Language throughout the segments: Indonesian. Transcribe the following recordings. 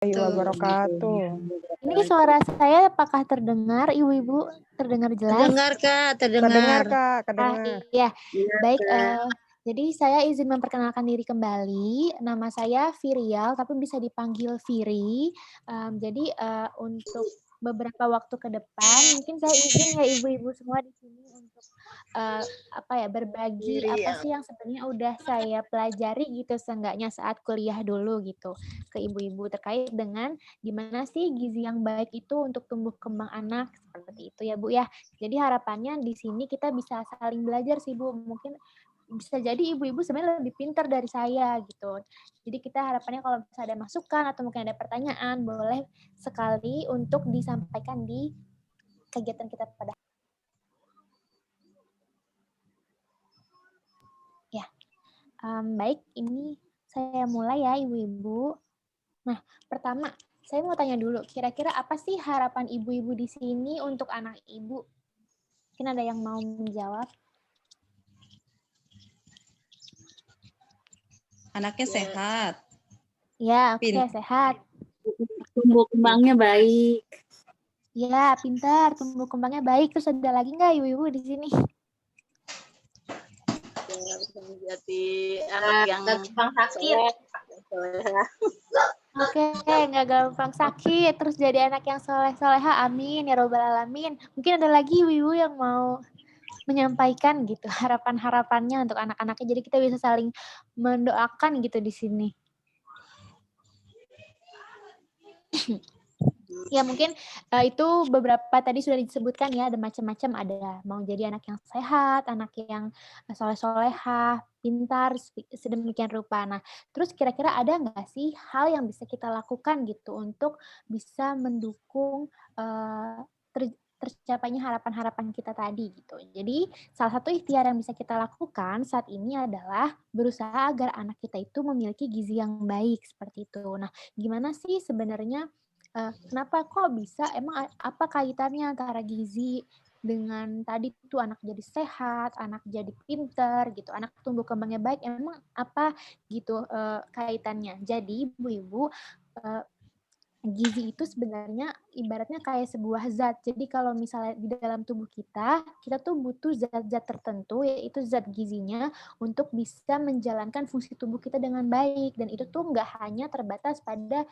wabarakatuh. Ini suara saya apakah terdengar, Ibu-ibu? Terdengar jelas? Terdengar, Kak, Kedengar, Kak, kedengar. Iya. Baik, jadi saya izin memperkenalkan diri kembali. Nama saya Virial, tapi bisa dipanggil Viri. Jadi untuk beberapa waktu ke depan, mungkin saya izin ya ibu-ibu semua di sini untuk berbagi apa sih yang sebenarnya udah saya pelajari gitu seenggaknya saat kuliah dulu gitu ke ibu-ibu terkait dengan gimana sih gizi yang baik itu untuk tumbuh kembang anak seperti itu ya Bu ya. Jadi harapannya di sini kita bisa saling belajar sih Bu. Mungkin bisa jadi ibu-ibu sebenarnya lebih pintar dari saya gitu. Jadi kita harapannya kalau bisa ada masukan atau mungkin ada pertanyaan, boleh sekali untuk disampaikan di kegiatan kita pada ya. Baik, ini saya mulai ya ibu-ibu. Nah, pertama saya mau tanya dulu, kira-kira apa sih harapan ibu-ibu di sini untuk anak ibu? Mungkin ada yang mau menjawab? Anaknya sehat. Ya, oke, sehat. Tumbuh kembangnya baik. Ya, pintar, tumbuh kembangnya baik. Terus ada lagi nggak ibu-ibu di sini? Jadi anak yang gampang sakit. Oke, nggak gampang sakit. Terus jadi anak yang soleh-soleha. Amin, ya robbal alamin. Mungkin ada lagi ibu-ibu yang mau menyampaikan gitu harapan-harapannya untuk anak-anaknya. Jadi kita bisa saling mendoakan gitu di sini. Ya mungkin itu beberapa tadi sudah disebutkan ya, ada macam-macam, ada mau jadi anak yang sehat, anak yang soleh-solehah, pintar, sedemikian rupa. Nah, terus kira-kira ada nggak sih hal yang bisa kita lakukan gitu untuk bisa mendukung tercapainya harapan-harapan kita tadi gitu. Jadi salah satu ikhtiar yang bisa kita lakukan saat ini adalah berusaha agar anak kita itu memiliki gizi yang baik seperti itu. Nah, gimana sih sebenarnya kenapa kok bisa? Emang apa kaitannya antara gizi dengan tadi tuh anak jadi sehat, anak jadi pinter gitu, anak tumbuh kembangnya baik, emang apa gitu kaitannya? Jadi ibu-ibu gizi itu sebenarnya ibaratnya kayak sebuah zat. Jadi kalau misalnya di dalam tubuh kita tuh butuh zat-zat tertentu, yaitu zat gizinya untuk bisa menjalankan fungsi tubuh kita dengan baik. Dan itu tuh nggak hanya terbatas pada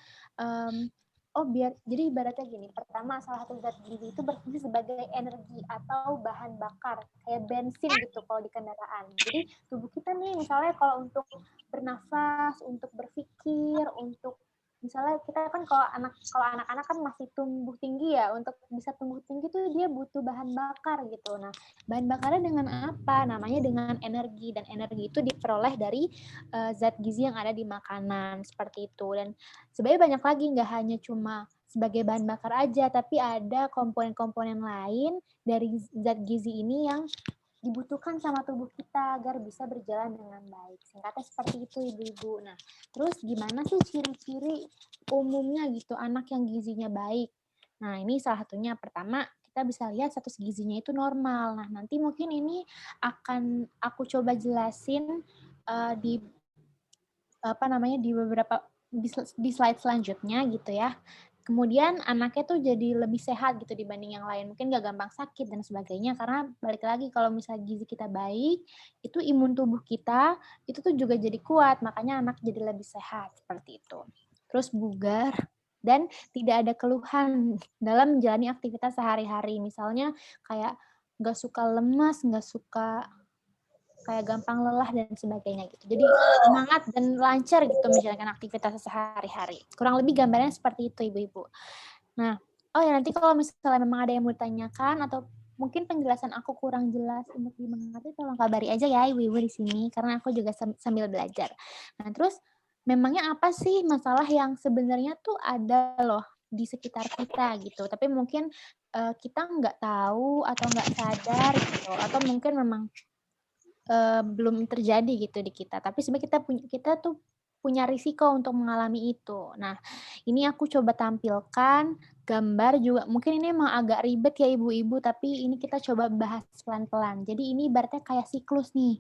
jadi ibaratnya gini, pertama salah satu zat gizi itu berfungsi sebagai energi atau bahan bakar, kayak bensin gitu kalau di kendaraan. Jadi tubuh kita nih misalnya kalau untuk bernafas, untuk berpikir, untuk misalnya kita kan kalau anak-anak kan masih tumbuh tinggi ya, untuk bisa tumbuh tinggi tuh dia butuh bahan bakar gitu. Nah, bahan bakarnya dengan apa? Namanya dengan energi, dan energi itu diperoleh dari zat gizi yang ada di makanan seperti itu. Dan sebenarnya banyak lagi, nggak hanya cuma sebagai bahan bakar aja, tapi ada komponen-komponen lain dari zat gizi ini yang dibutuhkan sama tubuh kita agar bisa berjalan dengan baik. Singkatnya seperti itu ibu-ibu. Nah, terus gimana sih ciri-ciri umumnya gitu anak yang gizinya baik? Nah, ini salah satunya. Pertama, kita bisa lihat status gizinya itu normal. Nah, nanti mungkin ini akan aku coba jelasin di di beberapa di slide selanjutnya gitu ya. Kemudian anaknya tuh jadi lebih sehat gitu dibanding yang lain. Mungkin gak gampang sakit dan sebagainya, karena balik lagi kalau misalnya gizi kita baik, itu imun tubuh kita itu tuh juga jadi kuat, makanya anak jadi lebih sehat seperti itu. Terus bugar dan tidak ada keluhan dalam menjalani aktivitas sehari-hari. Misalnya kayak gak suka lemas, gak suka kayak gampang lelah dan sebagainya gitu. Jadi semangat dan lancar gitu menjalankan aktivitas sehari-hari. Kurang lebih gambarnya seperti itu ibu-ibu. Nah, nanti kalau misalnya memang ada yang mau ditanyakan atau mungkin penjelasan aku kurang jelas untuk dimengerti, tolong kabari aja ya ibu-ibu di sini karena aku juga sambil belajar. Nah, terus memangnya apa sih masalah yang sebenarnya tuh ada loh di sekitar kita gitu, tapi mungkin kita nggak tahu atau nggak sadar gitu, atau mungkin memang belum terjadi gitu di kita, tapi sebenarnya kita tuh punya risiko untuk mengalami itu. Nah, ini aku coba tampilkan gambar juga, mungkin ini emang agak ribet ya ibu-ibu, tapi ini kita coba bahas pelan-pelan. Jadi ini ibaratnya kayak siklus nih.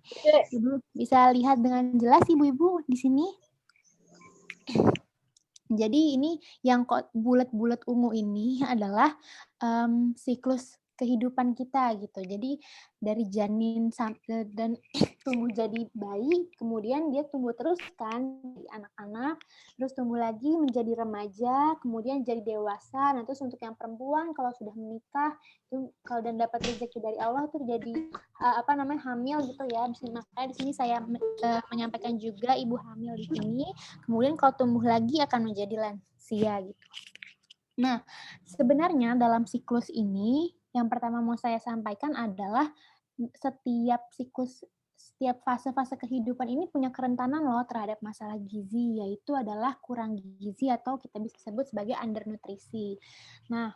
Ibu bisa lihat dengan jelas ibu-ibu di sini? Jadi ini yang bulat-bulat ungu ini adalah, siklus kehidupan kita gitu. Jadi dari janin dan tumbuh jadi bayi, kemudian dia tumbuh terus kan jadi anak-anak, terus tumbuh lagi menjadi remaja, kemudian jadi dewasa. Nah, terus untuk yang perempuan kalau sudah menikah itu kalau dan dapat rezeki dari Allah tuh jadi apa namanya hamil gitu ya. Makanya di sini saya menyampaikan juga ibu hamil di sini. Kemudian kalau tumbuh lagi akan menjadi lansia gitu. Nah, sebenarnya dalam siklus ini yang pertama mau saya sampaikan adalah setiap fase-fase kehidupan ini punya kerentanan loh terhadap masalah gizi, yaitu adalah kurang gizi atau kita bisa sebut sebagai undernutrisi. Nah,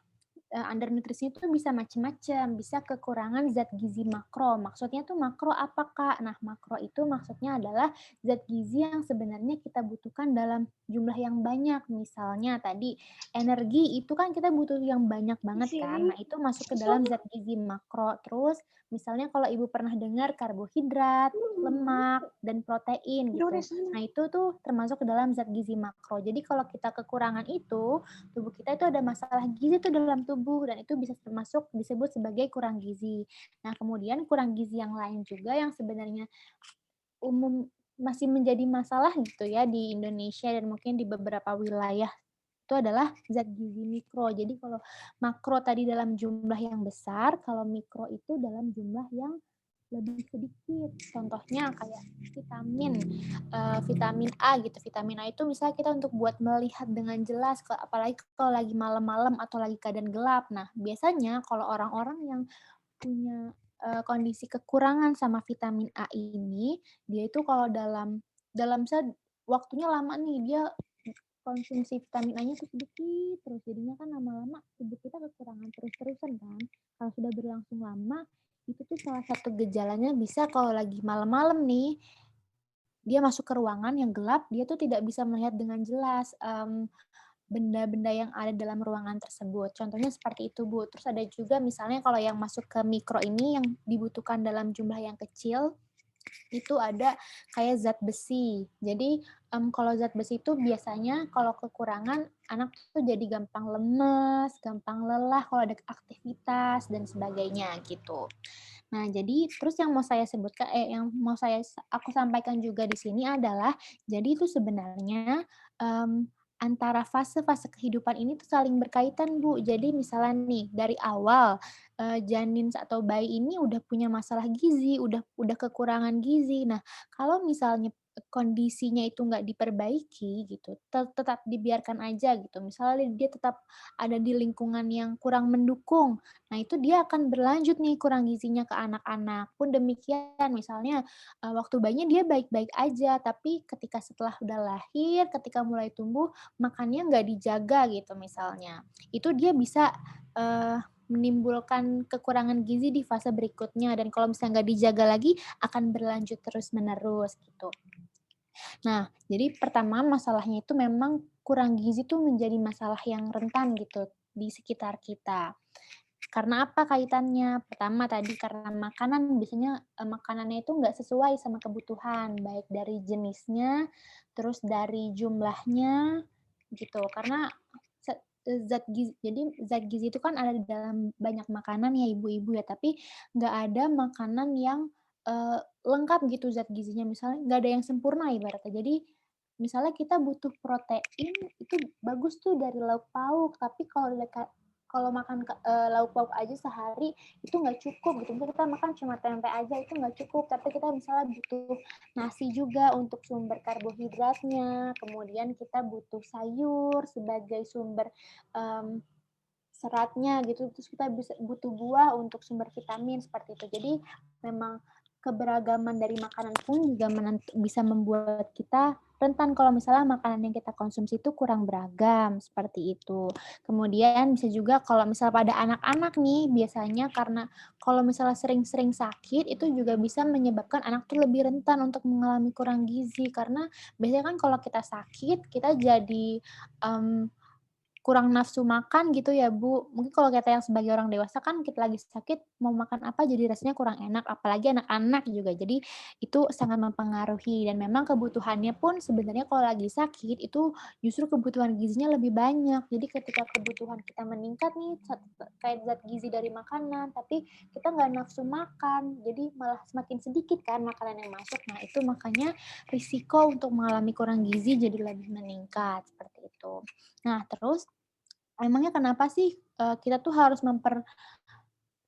undernutrisi itu bisa macam-macam, bisa kekurangan zat gizi makro. Maksudnya tuh makro apa, Kak? Nah, makro itu maksudnya adalah zat gizi yang sebenarnya kita butuhkan dalam jumlah yang banyak. Misalnya tadi energi itu kan kita butuh yang banyak banget kan. Nah, itu masuk ke dalam zat gizi makro. Terus misalnya kalau Ibu pernah dengar karbohidrat, lemak, dan protein gitu. Nah, itu tuh termasuk ke dalam zat gizi makro. Jadi kalau kita kekurangan itu, tubuh kita itu ada masalah gizi tuh dalam tubuh dan itu bisa termasuk disebut sebagai kurang gizi. Nah, kemudian kurang gizi yang lain juga yang sebenarnya masih menjadi masalah gitu ya di Indonesia dan mungkin di beberapa wilayah itu adalah zat gizi mikro. Jadi kalau makro tadi dalam jumlah yang besar, kalau mikro itu dalam jumlah yang lebih sedikit. Contohnya kayak vitamin A gitu. Vitamin A itu misalnya kita untuk buat melihat dengan jelas, apalagi kalau lagi malam-malam atau lagi keadaan gelap. Nah, biasanya kalau orang-orang yang punya kondisi kekurangan sama vitamin A ini, dia itu kalau dalam waktunya lama nih, dia konsumsi vitamin A-nya tuh sedikit terus. Jadinya kan lama-lama tubuh kita kekurangan terus-terusan kan. Kalau sudah berlangsung lama, itu tuh salah satu gejalanya bisa kalau lagi malam-malam nih, dia masuk ke ruangan yang gelap, dia tuh tidak bisa melihat dengan jelas benda-benda yang ada dalam ruangan tersebut. Contohnya seperti itu, Bu. Terus ada juga misalnya kalau yang masuk ke mikro ini yang dibutuhkan dalam jumlah yang kecil, itu ada kayak zat besi. Jadi kalau zat besi itu biasanya kalau kekurangan anak tuh jadi gampang lemes, gampang lelah kalau ada aktivitas dan sebagainya gitu. Nah, jadi terus yang mau saya sebutkan yang mau aku sampaikan juga di sini adalah jadi itu sebenarnya um, antara fase-fase kehidupan ini tuh saling berkaitan, Bu. Jadi misalnya nih dari awal janin atau bayi ini udah punya masalah gizi, udah kekurangan gizi. Nah, kalau misalnya kondisinya itu nggak diperbaiki gitu, tetap dibiarkan aja gitu. Misalnya dia tetap ada di lingkungan yang kurang mendukung. Nah, itu dia akan berlanjut nih kurang gizinya ke anak-anak. Pun demikian, misalnya waktu bayinya dia baik-baik aja, tapi ketika setelah udah lahir, ketika mulai tumbuh, makannya nggak dijaga gitu misalnya. Itu dia bisa menimbulkan kekurangan gizi di fase berikutnya dan kalau misalnya nggak dijaga lagi akan berlanjut terus-menerus gitu. Nah, jadi pertama masalahnya itu memang kurang gizi itu menjadi masalah yang rentan gitu di sekitar kita. Karena apa kaitannya? Pertama tadi karena makanan biasanya makanannya itu nggak sesuai sama kebutuhan, baik dari jenisnya, terus dari jumlahnya gitu. Karena zat gizi itu kan ada di dalam banyak makanan ya ibu-ibu ya, tapi nggak ada makanan yang lengkap gitu zat gizinya. Misalnya nggak ada yang sempurna ibaratnya. Jadi misalnya kita butuh protein itu bagus tuh dari lauk pauk, tapi kalau makan lauk pauk aja sehari itu nggak cukup gitu. Misalnya kita makan cuma tempe aja itu nggak cukup, tapi kita misalnya butuh nasi juga untuk sumber karbohidratnya, kemudian kita butuh sayur sebagai sumber um, seratnya gitu, terus kita bisa butuh buah untuk sumber vitamin seperti itu. Jadi memang keberagaman dari makanan pun juga bisa membuat kita rentan kalau misalnya makanan yang kita konsumsi itu kurang beragam seperti itu. Kemudian bisa juga kalau misalnya pada anak-anak nih biasanya karena kalau misalnya sering-sering sakit itu juga bisa menyebabkan anak tuh lebih rentan untuk mengalami kurang gizi karena biasanya kan kalau kita sakit kita jadi um, kurang nafsu makan gitu ya, Bu. Mungkin kalau kita yang sebagai orang dewasa kan kita lagi sakit mau makan apa jadi rasanya kurang enak, apalagi anak-anak juga. Jadi itu sangat mempengaruhi dan memang kebutuhannya pun sebenarnya kalau lagi sakit itu justru kebutuhan gizinya lebih banyak. Jadi ketika kebutuhan kita meningkat nih terkait zat gizi dari makanan, tapi kita nggak nafsu makan, jadi malah semakin sedikit kan makanan yang masuk. Nah itu makanya risiko untuk mengalami kurang gizi jadi lebih meningkat seperti itu. Nah terus emangnya kenapa sih, kita tuh harus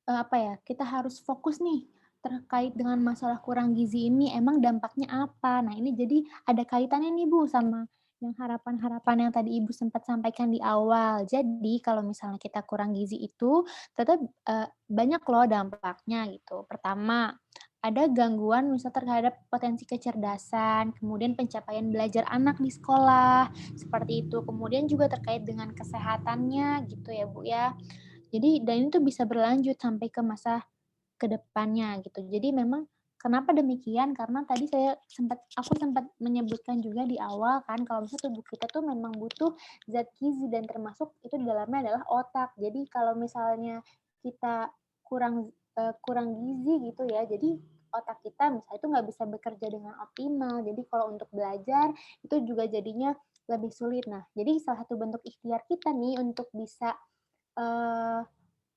apa ya, kita harus fokus nih terkait dengan masalah kurang gizi ini, emang dampaknya apa? Nah, ini jadi ada kaitannya nih, Bu, sama yang harapan-harapan yang tadi Ibu sempat sampaikan di awal. Jadi, kalau misalnya kita kurang gizi itu ternyata, banyak loh dampaknya gitu. Pertama, ada gangguan misal terhadap potensi kecerdasan, kemudian pencapaian belajar anak di sekolah, seperti itu. Kemudian juga terkait dengan kesehatannya gitu ya, Bu, ya. Jadi dan itu bisa berlanjut sampai ke masa ke depannya gitu. Jadi memang kenapa demikian, karena tadi aku sempat menyebutkan juga di awal kan kalau misalnya tubuh kita tuh memang butuh zat gizi dan termasuk itu di dalamnya adalah otak. Jadi kalau misalnya kita kurang gizi gitu ya, jadi otak kita misalnya itu nggak bisa bekerja dengan optimal. Jadi kalau untuk belajar itu juga jadinya lebih sulit. Nah, jadi salah satu bentuk ikhtiar kita nih untuk bisa Eee,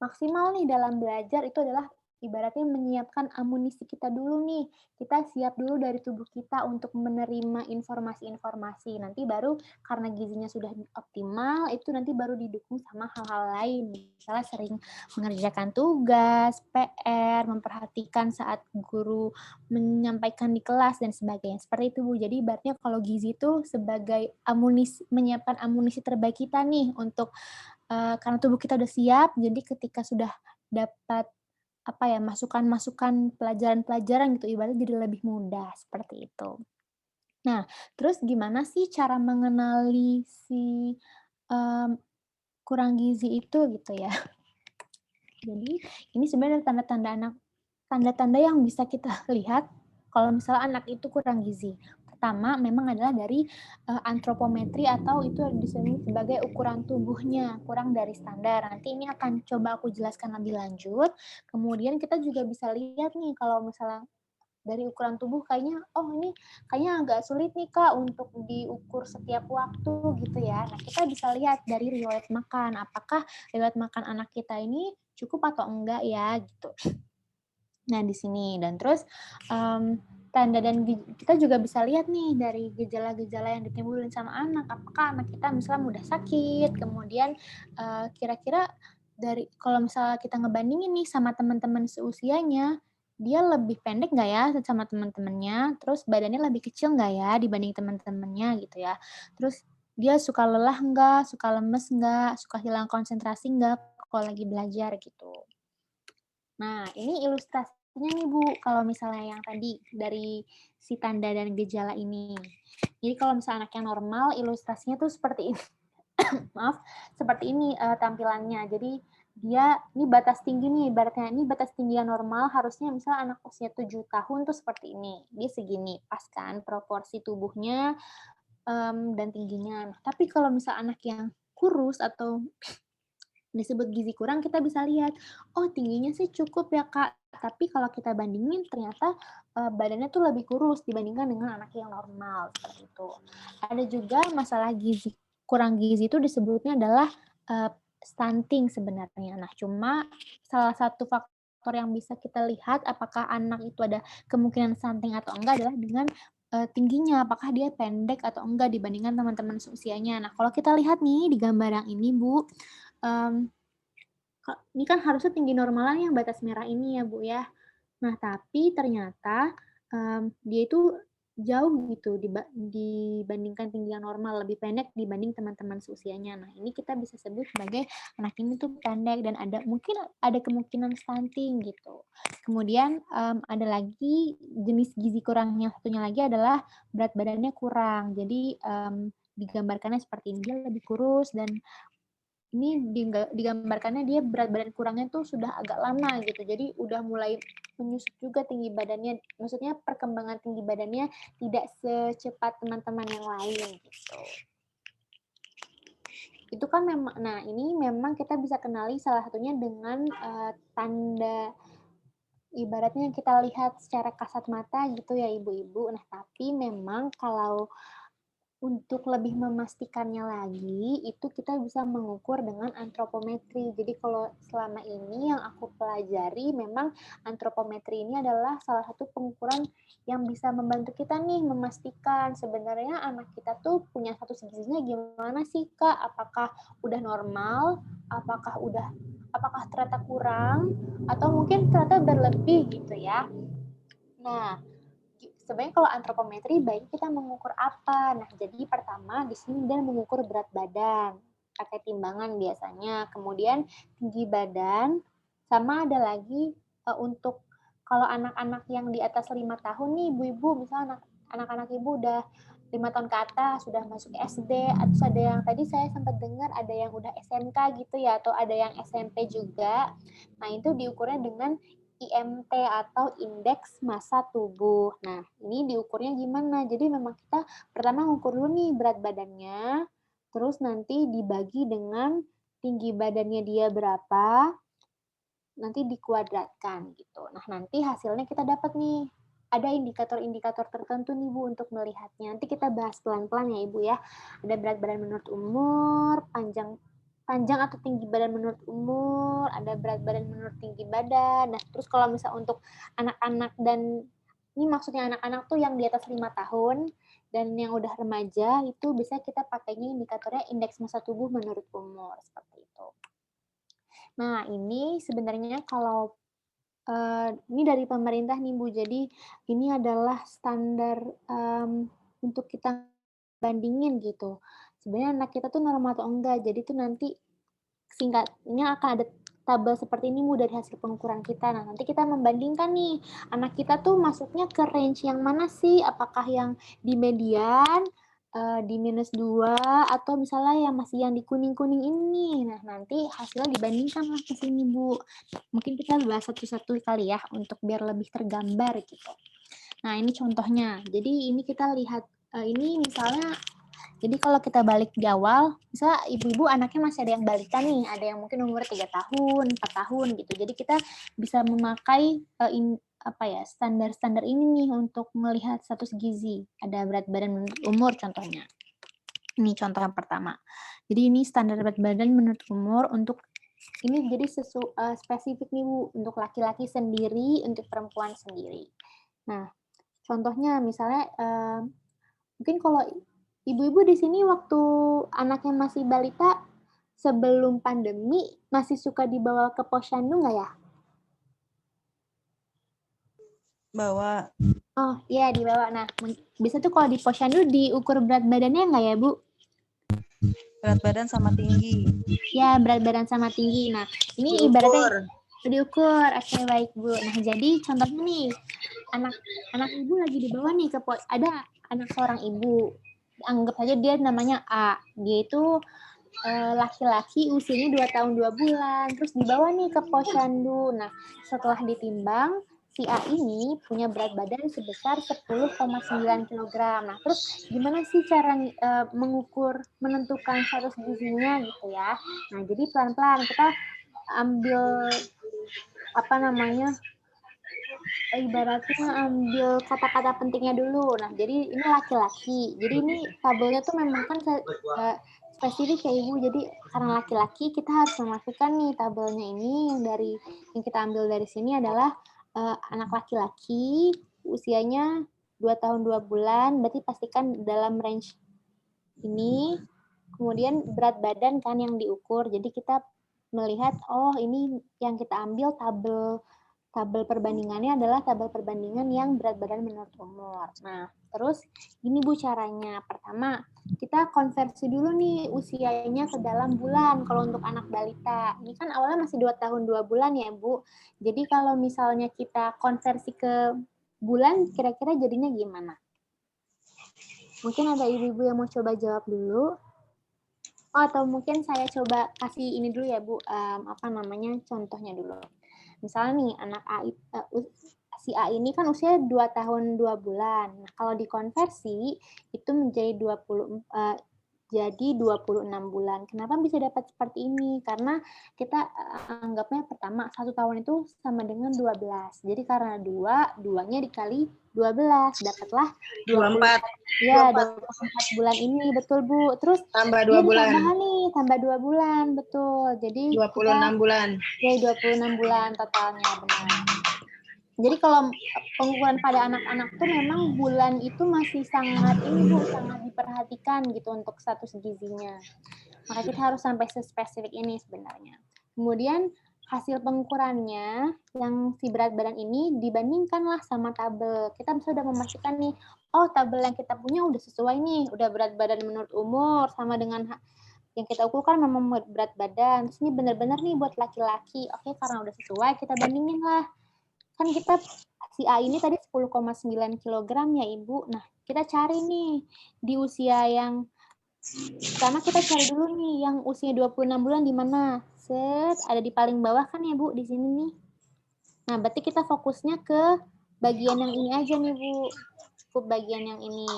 maksimal nih dalam belajar itu adalah ibaratnya menyiapkan amunisi kita dulu nih. Kita siap dulu dari tubuh kita untuk menerima informasi-informasi. Nanti baru karena gizinya sudah optimal, itu nanti baru didukung sama hal-hal lain. Misalnya sering mengerjakan tugas, PR, memperhatikan saat guru menyampaikan di kelas dan sebagainya. Seperti itu, Bu. Jadi ibaratnya kalau gizi itu sebagai menyiapkan amunisi terbaik kita nih untuk karena tubuh kita udah siap, jadi ketika sudah dapat, apa ya, masukan-masukan pelajaran-pelajaran gitu, ibaratnya jadi lebih mudah, seperti itu. Nah, terus gimana sih cara mengenali si, mmm, kurang gizi itu gitu ya? Jadi, ini sebenarnya tanda-tanda yang bisa kita lihat kalau misalnya anak itu kurang gizi. Pertama, memang adalah dari antropometri atau itu disebut sebagai ukuran tubuhnya kurang dari standar. Nanti ini akan coba aku jelaskan lebih lanjut. Kemudian kita juga bisa lihat nih kalau misalnya dari ukuran tubuh kayaknya, oh ini kayaknya agak sulit nih Kak untuk diukur setiap waktu gitu ya. Nah kita bisa lihat dari riwayat makan, apakah riwayat makan anak kita ini cukup atau enggak ya gitu. Nah di sini dan terus tanda dan kita juga bisa lihat nih dari gejala-gejala yang ditimbulin sama anak. Apakah anak kita misalnya mudah sakit, kemudian kira-kira dari kalau misalnya kita ngebandingin nih sama teman-teman seusianya, dia lebih pendek nggak ya sama teman-temannya, terus badannya lebih kecil nggak ya dibanding teman-temannya gitu ya. Terus dia suka lelah nggak, suka lemes nggak, suka hilang konsentrasi nggak kalau lagi belajar gitu. Nah, ini ilustrasinya nih Bu, kalau misalnya yang tadi dari si tanda dan gejala ini. Jadi kalau misalnya anak yang normal, ilustrasinya tuh seperti ini. Maaf, seperti ini tampilannya. Jadi dia ini batas tinggi nih, ibaratnya ini batas tinggi yang normal harusnya misalnya anak usia 7 tahun tuh seperti ini. Dia segini, pas kan proporsi tubuhnya dan tingginya. Nah, tapi kalau misal anak yang kurus atau disebut gizi kurang, kita bisa lihat, oh tingginya sih cukup ya Kak, tapi kalau kita bandingin ternyata badannya tuh lebih kurus dibandingkan dengan anak yang normal, seperti itu. Ada juga masalah kurang gizi itu disebutnya adalah stunting sebenarnya. Nah, cuma salah satu faktor yang bisa kita lihat apakah anak itu ada kemungkinan stunting atau enggak adalah dengan tingginya, apakah dia pendek atau enggak dibandingkan teman-teman seusianya. Nah, kalau kita lihat nih di gambar yang ini, Bu, Mmm, ini kan harusnya tinggi normalnya yang batas merah ini ya, Bu, ya. Nah, tapi ternyata, dia itu jauh gitu dibandingkan tinggi yang normal, lebih pendek dibanding teman-teman seusianya. Nah, ini kita bisa sebut sebagai anak ini tuh pendek dan mungkin ada kemungkinan stunting gitu. Kemudian, ada lagi jenis gizi kurang yang satunya lagi adalah berat badannya kurang. Jadi, digambarkannya seperti ini, dia lebih kurus dan ini digambarkannya dia berat badan kurangnya tuh sudah agak lama gitu, jadi udah mulai menyusut juga tinggi badannya, maksudnya perkembangan tinggi badannya tidak secepat teman-teman yang lain gitu. Itu kan memang, nah ini memang kita bisa kenali salah satunya dengan tanda ibaratnya kita lihat secara kasat mata gitu ya ibu-ibu. Nah tapi memang kalau untuk lebih memastikannya lagi, itu kita bisa mengukur dengan antropometri. Jadi kalau selama ini yang aku pelajari, memang antropometri ini adalah salah satu pengukuran yang bisa membantu kita nih memastikan sebenarnya anak kita tuh punya status gizinya gimana sih Kak? Apakah udah normal? Apakah ternyata kurang? Atau mungkin ternyata berlebih gitu ya. Nah, sebenarnya kalau antropometri baik kita mengukur apa? Nah, jadi pertama di sini dia mengukur berat badan, pakai timbangan biasanya. Kemudian tinggi badan, sama ada lagi untuk kalau anak-anak yang di atas 5 tahun nih, ibu-ibu, misalnya anak-anak ibu udah 5 tahun ke atas, sudah masuk SD, atau ada yang tadi saya sempat dengar ada yang udah SMK gitu ya, atau ada yang SMP juga. Nah, itu diukurnya dengan IMT atau indeks massa tubuh. Nah, ini diukurnya gimana? Jadi memang kita pertama ngukur dulu nih berat badannya, terus nanti dibagi dengan tinggi badannya dia berapa, nanti dikuadratkan gitu. Nah, nanti hasilnya kita dapat nih. Ada indikator-indikator tertentu nih Bu untuk melihatnya. Nanti kita bahas pelan-pelan ya Ibu ya. Ada berat badan menurut umur, panjang panjang atau tinggi badan menurut umur, ada berat badan menurut tinggi badan. Nah, terus kalau misal untuk anak-anak dan ini maksudnya anak-anak tuh yang di atas 5 tahun dan yang udah remaja itu bisa kita pakainya indikatornya indeks massa tubuh menurut umur seperti itu. Nah, ini sebenarnya kalau ini dari pemerintah nih Bu, jadi ini adalah standar untuk kita bandingin gitu. Sebenarnya anak kita tuh normal atau enggak. Jadi tuh nanti singkatnya akan ada tabel seperti ini Bu dari hasil pengukuran kita. Nah, nanti kita membandingkan nih, anak kita tuh masuknya ke range yang mana sih? Apakah yang di median, di -2, atau misalnya yang masih yang di kuning-kuning ini. Nah, nanti hasilnya dibandingkan lah ke sini Bu. Mungkin kita bahas satu-satu kali ya, untuk biar lebih tergambar gitu. Nah, ini contohnya. Jadi ini kita lihat, ini misalnya jadi kalau kita balik di awal, misalnya ibu-ibu anaknya masih ada yang balita nih, ada yang mungkin umur 3 tahun, 4 tahun gitu. Jadi kita bisa memakai standar-standar ini nih untuk melihat status gizi. Ada berat badan menurut umur contohnya. Ini contoh yang pertama. Jadi ini standar berat badan menurut umur untuk ini jadi spesifik nih Bu, untuk laki-laki sendiri, untuk perempuan sendiri. Nah, contohnya misalnya mungkin kalau ibu-ibu di sini waktu anaknya masih balita, sebelum pandemi, masih suka dibawa ke posyandu nggak ya? Bawa. Oh, iya dibawa. Nah, bisa tuh kalau di posyandu diukur berat badannya nggak ya, Bu? Berat badan sama tinggi. Ya, berat badan sama tinggi. Nah, ini ibaratnya diukur. Oke, baik, Bu. Nah, jadi contohnya nih, anak ibu lagi dibawa nih ke ada anak seorang ibu. Anggap saja dia namanya A. Dia itu laki-laki usianya 2 tahun 2 bulan. Terus dibawa nih ke posyandu. Nah, setelah ditimbang, si A ini punya berat badan sebesar 10,9 kg. Nah, terus gimana sih cara mengukur, menentukan status gizinya gitu ya. Nah, jadi pelan-pelan kita ambil ibaratnya ambil kata-kata pentingnya dulu. Nah, jadi ini laki-laki. Jadi ini tabelnya tuh memang kan spesifik ya Ibu. Jadi karena laki-laki kita harus memasukkan nih tabelnya ini yang kita ambil dari sini adalah anak laki-laki usianya 2 tahun 2 bulan, berarti pastikan dalam range ini. Kemudian berat badan kan yang diukur. Jadi kita melihat oh ini yang kita ambil tabel perbandingannya adalah tabel perbandingan yang berat badan menurut umur. Nah, terus gini Bu caranya. Pertama, kita konversi dulu nih usianya ke dalam bulan kalau untuk anak balita. Ini kan awalnya masih 2 tahun 2 bulan ya Bu. Jadi kalau misalnya kita konversi ke bulan, kira-kira jadinya gimana? Mungkin ada ibu-ibu yang mau coba jawab dulu. Oh, atau mungkin saya coba kasih ini dulu ya Bu, contohnya dulu. Misalnya nih anak si A ini kan usia 2 tahun 2 bulan. Nah, kalau dikonversi itu menjadi jadi 26 bulan. Kenapa bisa dapat seperti ini? Karena kita anggapnya pertama 1 tahun itu sama dengan 12. Jadi karena 2-nya dikali 12 dapatlah 24. Ya, 24 bulan ini, betul Bu. Terus Tambah dia 2 bulan. ditambahan nih, tambah 2 bulan, betul. Jadi 26 bulan. Ya, 26 bulan totalnya, benar. Jadi kalau pengukuran pada anak-anak tuh memang bulan itu masih sangat sangat diperhatikan gitu untuk status gizinya. Maka kita harus sampai sespesifik ini sebenarnya. Kemudian hasil pengukurannya yang si berat badan ini dibandingkanlah sama tabel. Kita sudah memastikan nih, oh tabel yang kita punya udah sesuai nih, udah berat badan menurut umur sama dengan yang kita ukur kan memang berat badan. Terus ini benar-benar nih buat laki-laki. Oke, karena udah sesuai kita bandingin lah. Kan kita si A ini tadi 10,9 kg ya Ibu. Nah, kita cari nih di usia yang pertama kita cari dulu nih yang usia 26 bulan di mana? Set, ada di paling bawah kan ya Bu di sini nih. Nah, berarti kita fokusnya ke bagian yang ini aja nih Bu. Cukup bagian yang ini.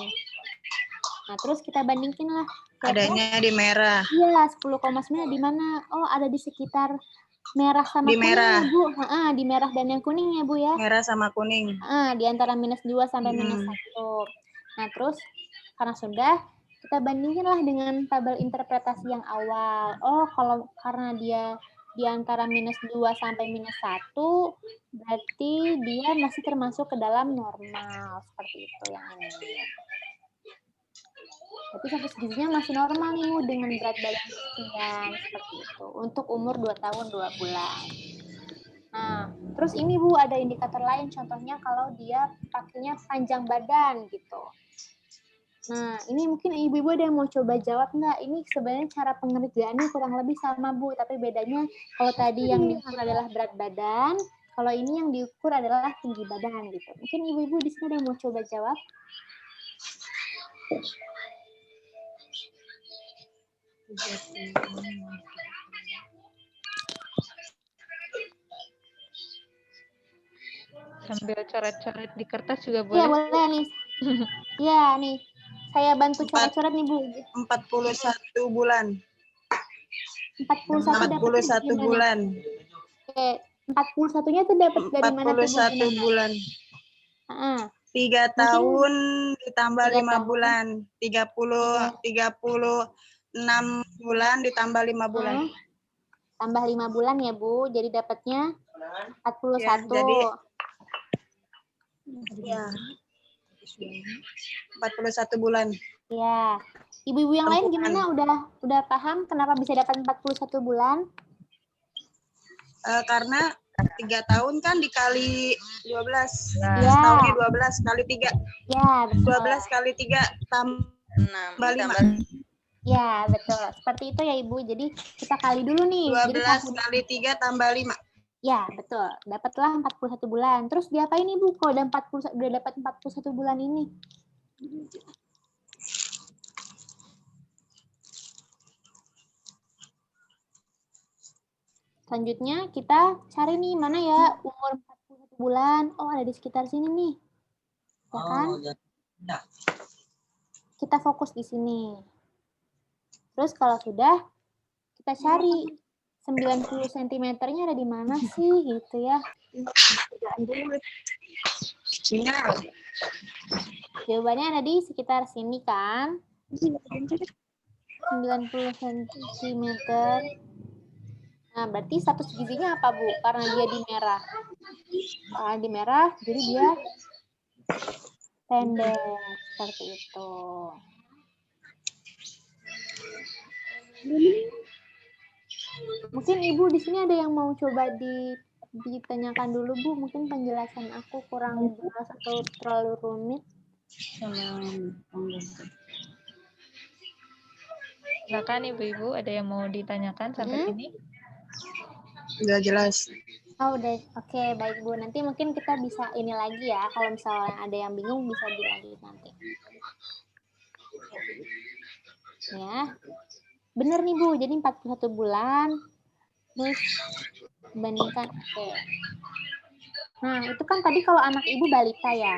Nah, terus kita bandingin lah. Adanya di merah. Iya, 10,9 di mana? Oh, ada di sekitar merah sama di kuning merah. ya, Bu. Di merah dan yang kuning ya, Bu ya. Merah sama kuning. Di antara -2 sampai -1. Nah, terus karena sudah, kita bandingkanlah dengan tabel interpretasi yang awal. Oh, karena dia di antara -2 sampai -1, berarti dia masih termasuk ke dalam normal. Seperti itu yang ini. Tapi status gizinya masih normal nih Bu, dengan berat badan sekian, seperti itu. Untuk umur 2 tahun 2 bulan. Nah, terus ini Bu, ada indikator lain, contohnya kalau dia pakainya panjang badan gitu. Nah, ini mungkin ibu-ibu ada yang mau coba jawab nggak? Ini sebenarnya cara pengerjaannya kurang lebih sama Bu, tapi bedanya kalau tadi yang diukur adalah berat badan, kalau ini yang diukur adalah tinggi badan gitu. Mungkin ibu-ibu di sini ada yang mau coba jawab? Sambil coret-coret di kertas juga boleh. Iya, boleh nih. Iya, nih. Saya bantu coret-coret nih, Bu. 41 bulan. 41 41 bulan. Oke, 41-nya tuh dapat dari mana tuh, Bu? 41 bulan. 3 tahun ditambah 5 bulan. 36 bulan ditambah 5 bulan. Tambah 5 bulan ya, Bu. Jadi dapatnya 41. Ya, jadi ya. 41 bulan. Ya. Ibu-ibu yang lain gimana? Udah paham kenapa bisa dapat 41 bulan? Karena 3 tahun kan dikali 12. Ya. Tahunnya 12 kali 3. Ya, betul. 12 kali 3 tambah 5. Ya, betul. Seperti itu ya, Ibu. Jadi kita kali dulu nih. 12 kali 3 tambah 5. Ya, betul. Dapatlah 41 bulan. Terus diapain Ibu kalau udah dapat 41 bulan ini? Selanjutnya kita cari nih mana ya umur 41 bulan. Oh, ada di sekitar sini nih. Ya kan? Kita fokus di sini. Terus kalau sudah, kita cari 90 cm-nya ada di mana sih gitu ya. Jawabannya ada di sekitar sini kan. 90 cm. Nah, berarti status gizinya apa, Bu? Karena dia di merah. Karena di merah, jadi dia pendek. Seperti itu. Mungkin Ibu di sini ada yang mau coba ditanyakan dulu, Bu. Mungkin penjelasan aku kurang jelas atau terlalu rumit. Silakan Ibu-ibu, ada yang mau ditanyakan sampai sini? Udah jelas. Oh, udah. Oke, baik Bu. Nanti mungkin kita bisa ini lagi ya. Kalau misalnya ada yang bingung bisa dilanjut nanti. Ya. Bener nih Bu, jadi 41 bulan. Terus bandingkan. Oke. Nah, itu kan tadi kalau anak Ibu balita ya.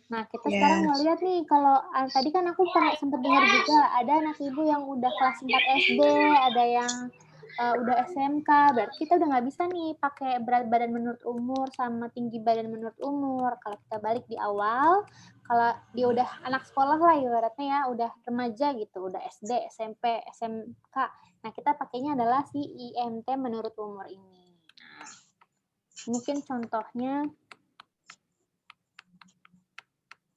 Nah, kita sekarang mau lihat nih, kalau tadi kan aku sempat dengar juga, ada anak ibu yang udah kelas 4 SD, ada yang udah SMK, berarti kita udah nggak bisa nih pakai berat badan menurut umur sama tinggi badan menurut umur. Kalau kita balik di awal, kalau dia udah anak sekolah lah ibaratnya ya, udah remaja gitu, udah SD, SMP, SMK. Nah, kita pakainya adalah si IMT menurut umur ini. Nah, mungkin contohnya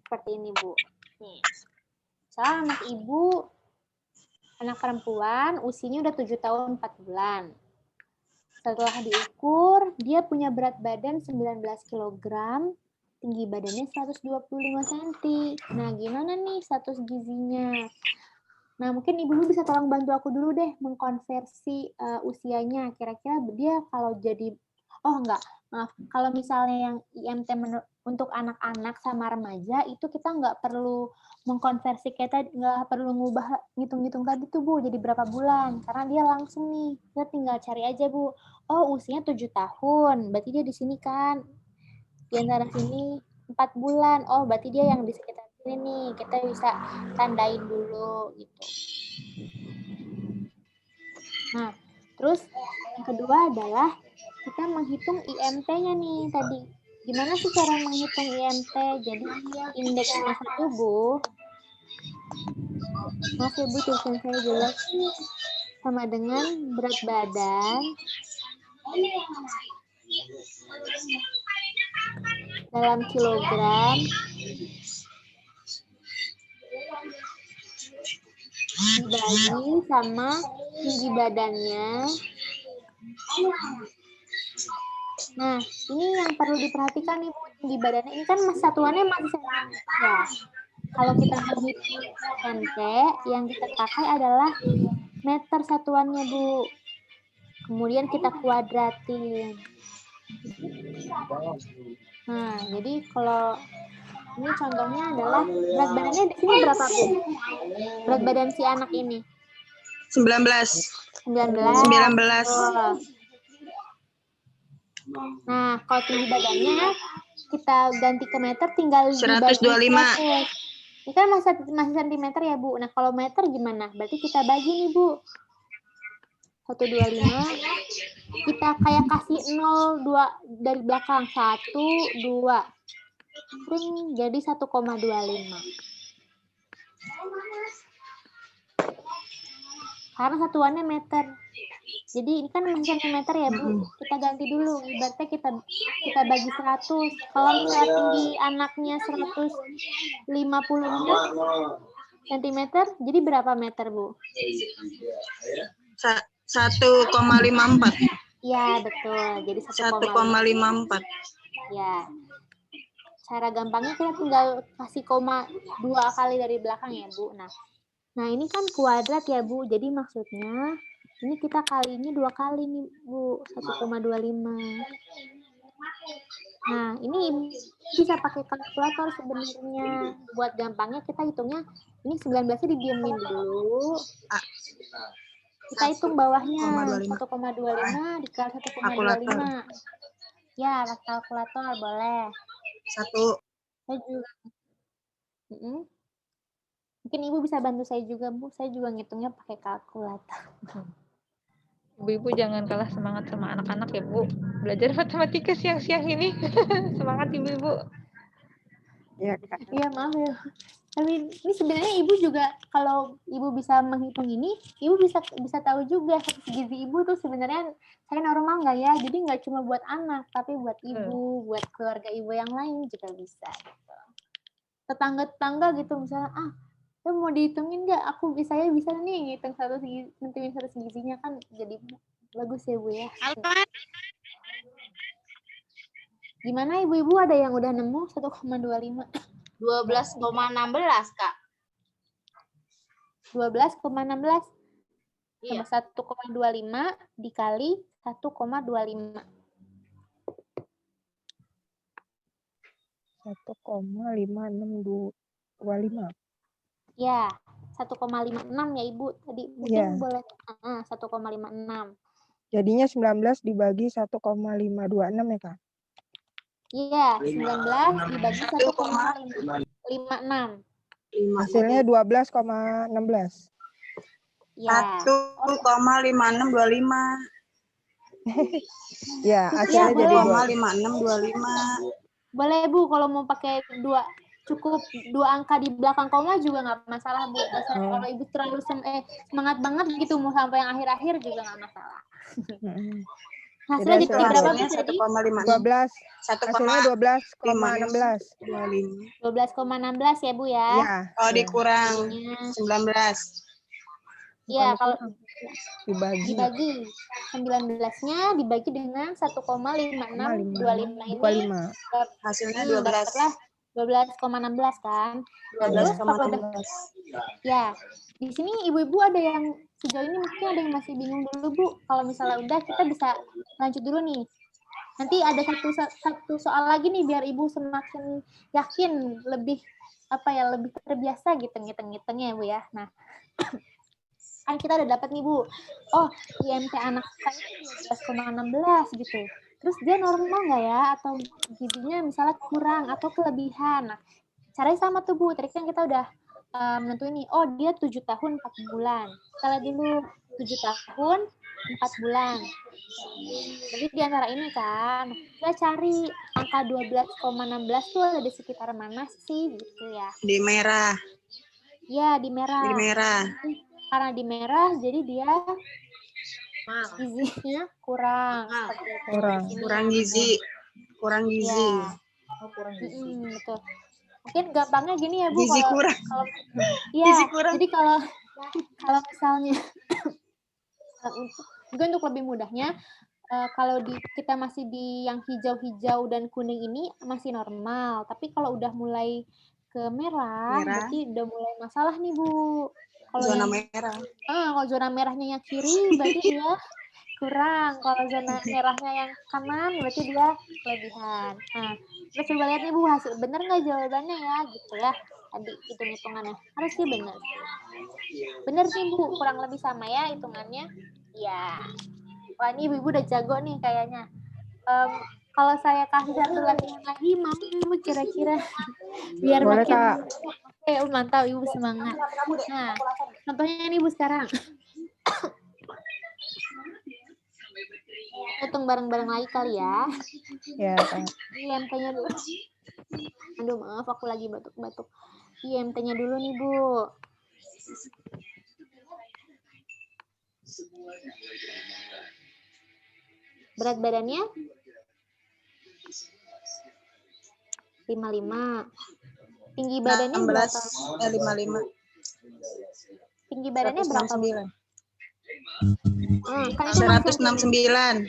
seperti ini, Bu. Nih. Misalnya anak ibu, anak perempuan, usianya udah 7 tahun 4 bulan. Setelah diukur, dia punya berat badan 19 kg, tinggi badannya 125 cm. Nah, gimana nih status gizinya? Nah, mungkin ibu bisa tolong bantu aku dulu deh mengkonversi usianya. Kira-kira dia kalau jadi, maaf, kalau misalnya yang IMT untuk anak-anak sama remaja itu kita nggak perlu mengkonversi, kita nggak perlu ngubah ngitung-ngitung tadi tuh Bu, jadi berapa bulan, karena dia langsung nih, kita tinggal cari aja Bu. Oh, usianya 7 tahun, berarti dia di sini kan, di antara sini 4 bulan, oh berarti dia yang di sekitar sini nih, kita bisa tandain dulu gitu. Nah, terus yang kedua adalah kita menghitung IMT-nya nih tadi. Gimana sih cara menghitung IMT? Jadi indeksnya satu, Bu. Maaf ya, Bu, tulisan saya jelek. Sama dengan berat badan dalam kilogram dibagi sama tinggi badannya. Nah, ini yang perlu diperhatikan nih, Bu, tinggi badannya. Ini kan satuannya masih sentimeter ya. Kalau kita menghitung MT, yang kita pakai adalah meter satuannya, Bu. Kemudian kita kuadratin. Nah, jadi kalau ini contohnya adalah berat badannya di sini berapa, Bu? Berat badan si anak ini? 19. 19. Oh. Nah, kalau tinggi badannya kita ganti ke meter, tinggal 125. Ini kan masih sentimeter ya, Bu. Nah, kalau meter gimana? Berarti kita bagi nih, Bu. 125. Kita kayak kasih 0, 2 dari belakang. 1, 2. Ring, jadi 1,25. Karena satuannya meter. Jadi ini kan masih sentimeter ya, Bu. Kita ganti dulu. Ibaratnya kita bagi 100. Kalau misalnya tinggi anaknya 154 cm, jadi berapa meter, Bu? 1,54. Iya, betul. Jadi 1,54. Ya. Cara gampangnya kita tinggal kasih koma 2 kali dari belakang ya, Bu. Nah, ini kan kuadrat ya, Bu. Jadi maksudnya ini kita kali ini 2 kali nih, Bu. 1,25. Nah, ini bisa pakai kalkulator sebenarnya. Buat gampangnya kita hitungnya, ini 19-nya didiemin dulu. Kita hitung bawahnya, 1,25 dikali 1,25. Ya, kalkulator boleh. 1. Saya juga. Mungkin Ibu bisa bantu saya juga, Bu. Saya juga ngitungnya pakai kalkulator. Ibu-ibu jangan kalah semangat sama anak-anak ya, Bu. Belajar matematika siang-siang ini. Semangat Ibu-ibu. Iya, Kak. Iya, maaf ya. Tapi ini sebenarnya Ibu juga, kalau Ibu bisa menghitung ini, Ibu bisa tahu juga gizi Ibu tuh sebenarnya saya normal nggak ya. Jadi nggak cuma buat anak, tapi buat Ibu, buat keluarga Ibu yang lain juga bisa. Gitu. Tetangga-tetangga gitu misalnya, mau dihitungin nggak? Saya bisa nih ngitung nentuin satu gizinya, kan jadi bagus ya, Bu ya. Gimana ibu-ibu, ada yang udah nemu 1,25? 12,16, Kak. 12,16? Iya. 1,25 dikali 1,25. 1,5625. Ya, 1,56 ya Ibu. Tadi mungkin boleh 1,56. Jadinya 19 dibagi 1,526 ya, Kak? Iya, 19 dibagi 1,56. Hasilnya 12,16. Ya. 1,5625. Ya, Iya, hasilnya jadi boleh. 5625. Boleh Bu, kalau mau pakai cukup dua angka di belakang koma juga nggak masalah Bu. Kalau Ibu terlalu semangat banget gitu mau sampai yang akhir-akhir juga nggak masalah. Hasilnya Jadi jadi berapa Bu Hasilnya tadi? 1,56. 12. Hasilnya 12,16. 12,16 ya Bu ya. Iya. Kalau dikurang 19. Iya, kalau dibagi 19-nya dibagi dengan 1,5625 ini Hasilnya dapatlah 12,16 kan. Terus kalau udah 12,16. ya, di sini ibu-ibu ada yang sejauh ini mungkin ada yang masih bingung dulu Bu. Kalau misalnya udah kita bisa lanjut dulu nih. Nanti ada satu soal lagi nih biar ibu semakin yakin lebih lebih terbiasa gitu ngitung-ngitungnya ya Bu ya. Nah, kan kita udah dapat nih Bu. Oh, IMT anak saya 12,16 gitu. Terus dia normal nggak ya? Atau gizinya misalnya kurang atau kelebihan. Nah, caranya sama tuh Bu. Tadi kan kita udah menentuin nih. Oh, dia 7 tahun 4 bulan. Kita lihat dulu 7 tahun 4 bulan. Jadi di antara ini kan, kita cari angka 12,16 tuh ada di sekitar mana sih gitu ya. Di merah. Ya, di merah. Di merah. Karena di merah, jadi dia gizinya kurang. Kurang gizi. Kurang gizi. Ya. Betul. Mungkin gampangnya gini ya Bu. Gizi kurang. Iya, Gizi kurang. jadi kalau misalnya, juga untuk lebih mudahnya, kalau kita masih di yang hijau-hijau dan kuning ini masih normal. Tapi kalau udah mulai ke merah, berarti udah mulai masalah nih Bu. Kalau zona merah. Kalau zona merahnya yang kiri berarti dia kurang. Kalau zona merahnya yang kanan berarti dia kelebihan. Nah, terus coba lihat nih Bu, hasil bener nggak jawabannya ya gitu ya. Tadi hitung-hitungannya harus sih bener. Bener sih Bu, kurang lebih sama ya hitungannya. Ya. Wah, ini ibu udah jago nih kayaknya. Kalau saya kasih satu latihan lagi, mau Ibu kira-kira biar boleh, makin Kak. Oke, mantap Ibu semangat. Nah, contohnya nih Bu sekarang. Hitung bareng-bareng lagi kali ya. Ya, Kak. IMT-nya dulu. Aduh, maaf aku lagi batuk-batuk. IMT-nya dulu nih Bu. Berat badannya 55. Tinggi badannya 16, berapa? 55. Tinggi badannya berapa? 169. Kan itu 169.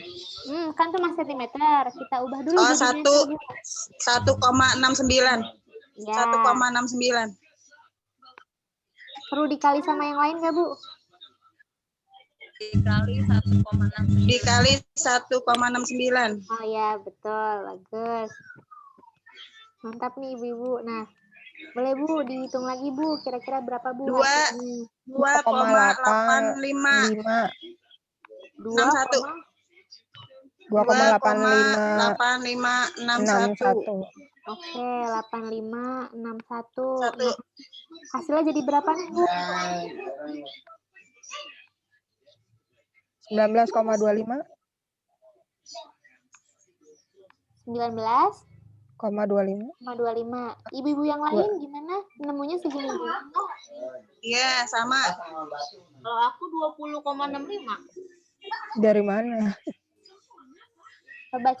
Kan itu mas sentimeter. Kita ubah dulu Oh, jadi 1,69. Ya. 1,69. Perlu dikali sama yang lain nggak Bu? Dikali 1,69. Oh ya, betul. Bagus. Mantap nih ibu-ibu. Nah, boleh Bu dihitung lagi Bu. Kira-kira berapa Bu? 2,85. 2,8561. Oke, 8561. Nah, hasilnya jadi berapa nih Bu? 19,25. 19,25. Ibu-ibu yang lain gimana? Nemunya segini Bu? Iya, sama. Kalau aku 20,65. Dari mana? Coba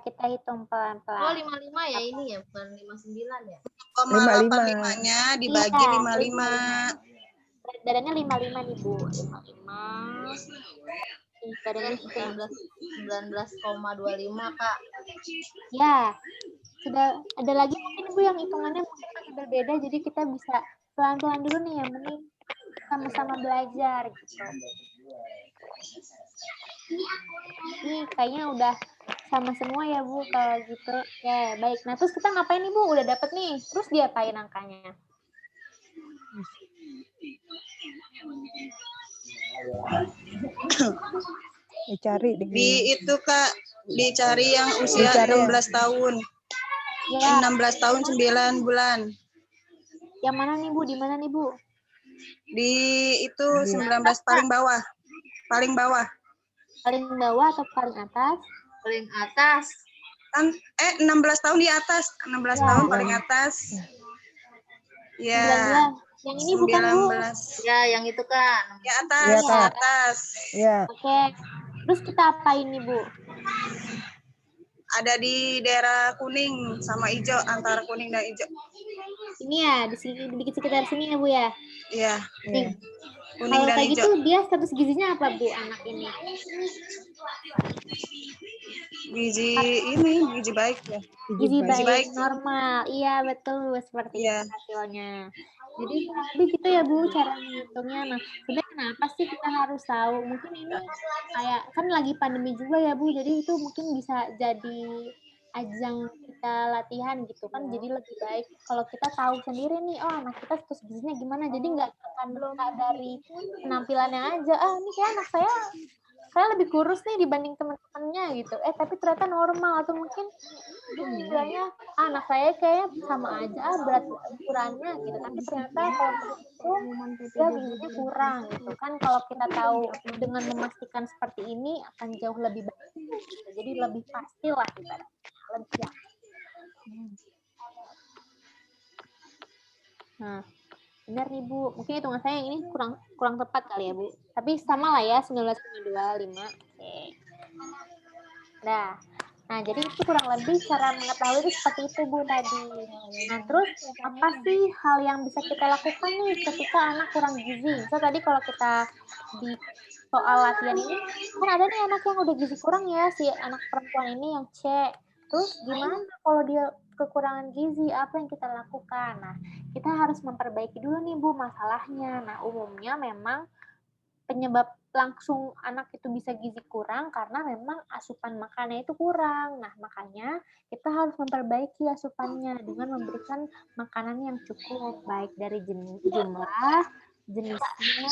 kita hitung Oh, pelan-pelan. 55 ya ini ya, bukan 59 ya? 0,85-nya dibagi 55. Berat badannya 55 nih Bu. 55. Badannya 19,25 Kak. Ya, sudah ada lagi mungkin Bu yang hitungannya mungkin masih berbeda, jadi kita bisa pelan-pelan dulu nih, yang penting sama-sama belajar gitu. Ini kayaknya udah sama semua ya Bu kalau gitu. Ya, baik. Nah, terus kita ngapain nih Bu? Udah dapet nih. Terus diapain angkanya? Dicari Di itu Kak, dicari yang usia 16 tahun. Ya, 16 tahun 9 bulan. yang mana nih Bu? Di mana nih Bu? Di itu 19 paling bawah. Paling bawah. Paling bawah atau paling atas? Paling atas. Kan 16 tahun di atas. 16 tahun paling atas. Ya. 19. Yang ini bukan Bu? 19. Ya, yang itu kan. Di atas, Iya, di Kak. atas. Ya, Oke. Terus kita apain nih Bu? Ada di daerah kuning sama hijau, antara kuning dan hijau. Ini ya, di sini, di sekitar sini ya Bu ya? Iya, Nih. kuning Kalau dan kayak hijau. gitu dia status gizinya apa Bu anak ini? Gizi baik ya. Gizi Gizi baik, baik. normal. Iya betul seperti Iya. itu hasilnya. Jadi kurang lebih gitu ya Bu cara menghitungnya. Nah sebenarnya kenapa sih kita harus tahu? Mungkin ini kayak kan lagi pandemi juga ya Bu. Jadi itu mungkin bisa jadi ajang kita latihan gitu kan. Jadi lebih baik kalau kita tahu sendiri nih, oh anak kita status gizinya gimana. Jadi nggak akan melihat dari penampilannya aja. Ah ini kayak anak saya lebih kurus nih dibanding teman-temannya gitu. Tapi ternyata normal atau mungkin bilangnya anak saya kayak sama aja berat ukurannya gitu. Tapi ternyata kalau itu dia gizinya kurang gitu kan. Kalau kita tahu dengan memastikan seperti ini akan jauh lebih baik. Gitu. Jadi lebih pasti lah kita lebih yakin. Nah, benar nih Bu. Mungkin hitungan saya yang ini kurang tepat kali ya Bu. Tapi sama lah ya 19,25. Oke. Nah, jadi itu kurang lebih cara mengetahui itu seperti itu Bu tadi. Nah, terus apa sih hal yang bisa kita lakukan nih ketika anak kurang gizi? So tadi kalau kita di soal latihan ini kan ada nih anak yang udah gizi kurang ya, si anak perempuan ini yang C. Terus gimana kalau dia kekurangan gizi, apa yang kita lakukan? Nah, kita harus memperbaiki dulu nih Bu masalahnya. Nah, umumnya memang penyebab langsung anak itu bisa gizi kurang karena memang asupan makannya itu kurang. Nah, makanya kita harus memperbaiki asupannya dengan memberikan makanan yang cukup, baik dari jumlah, jenisnya,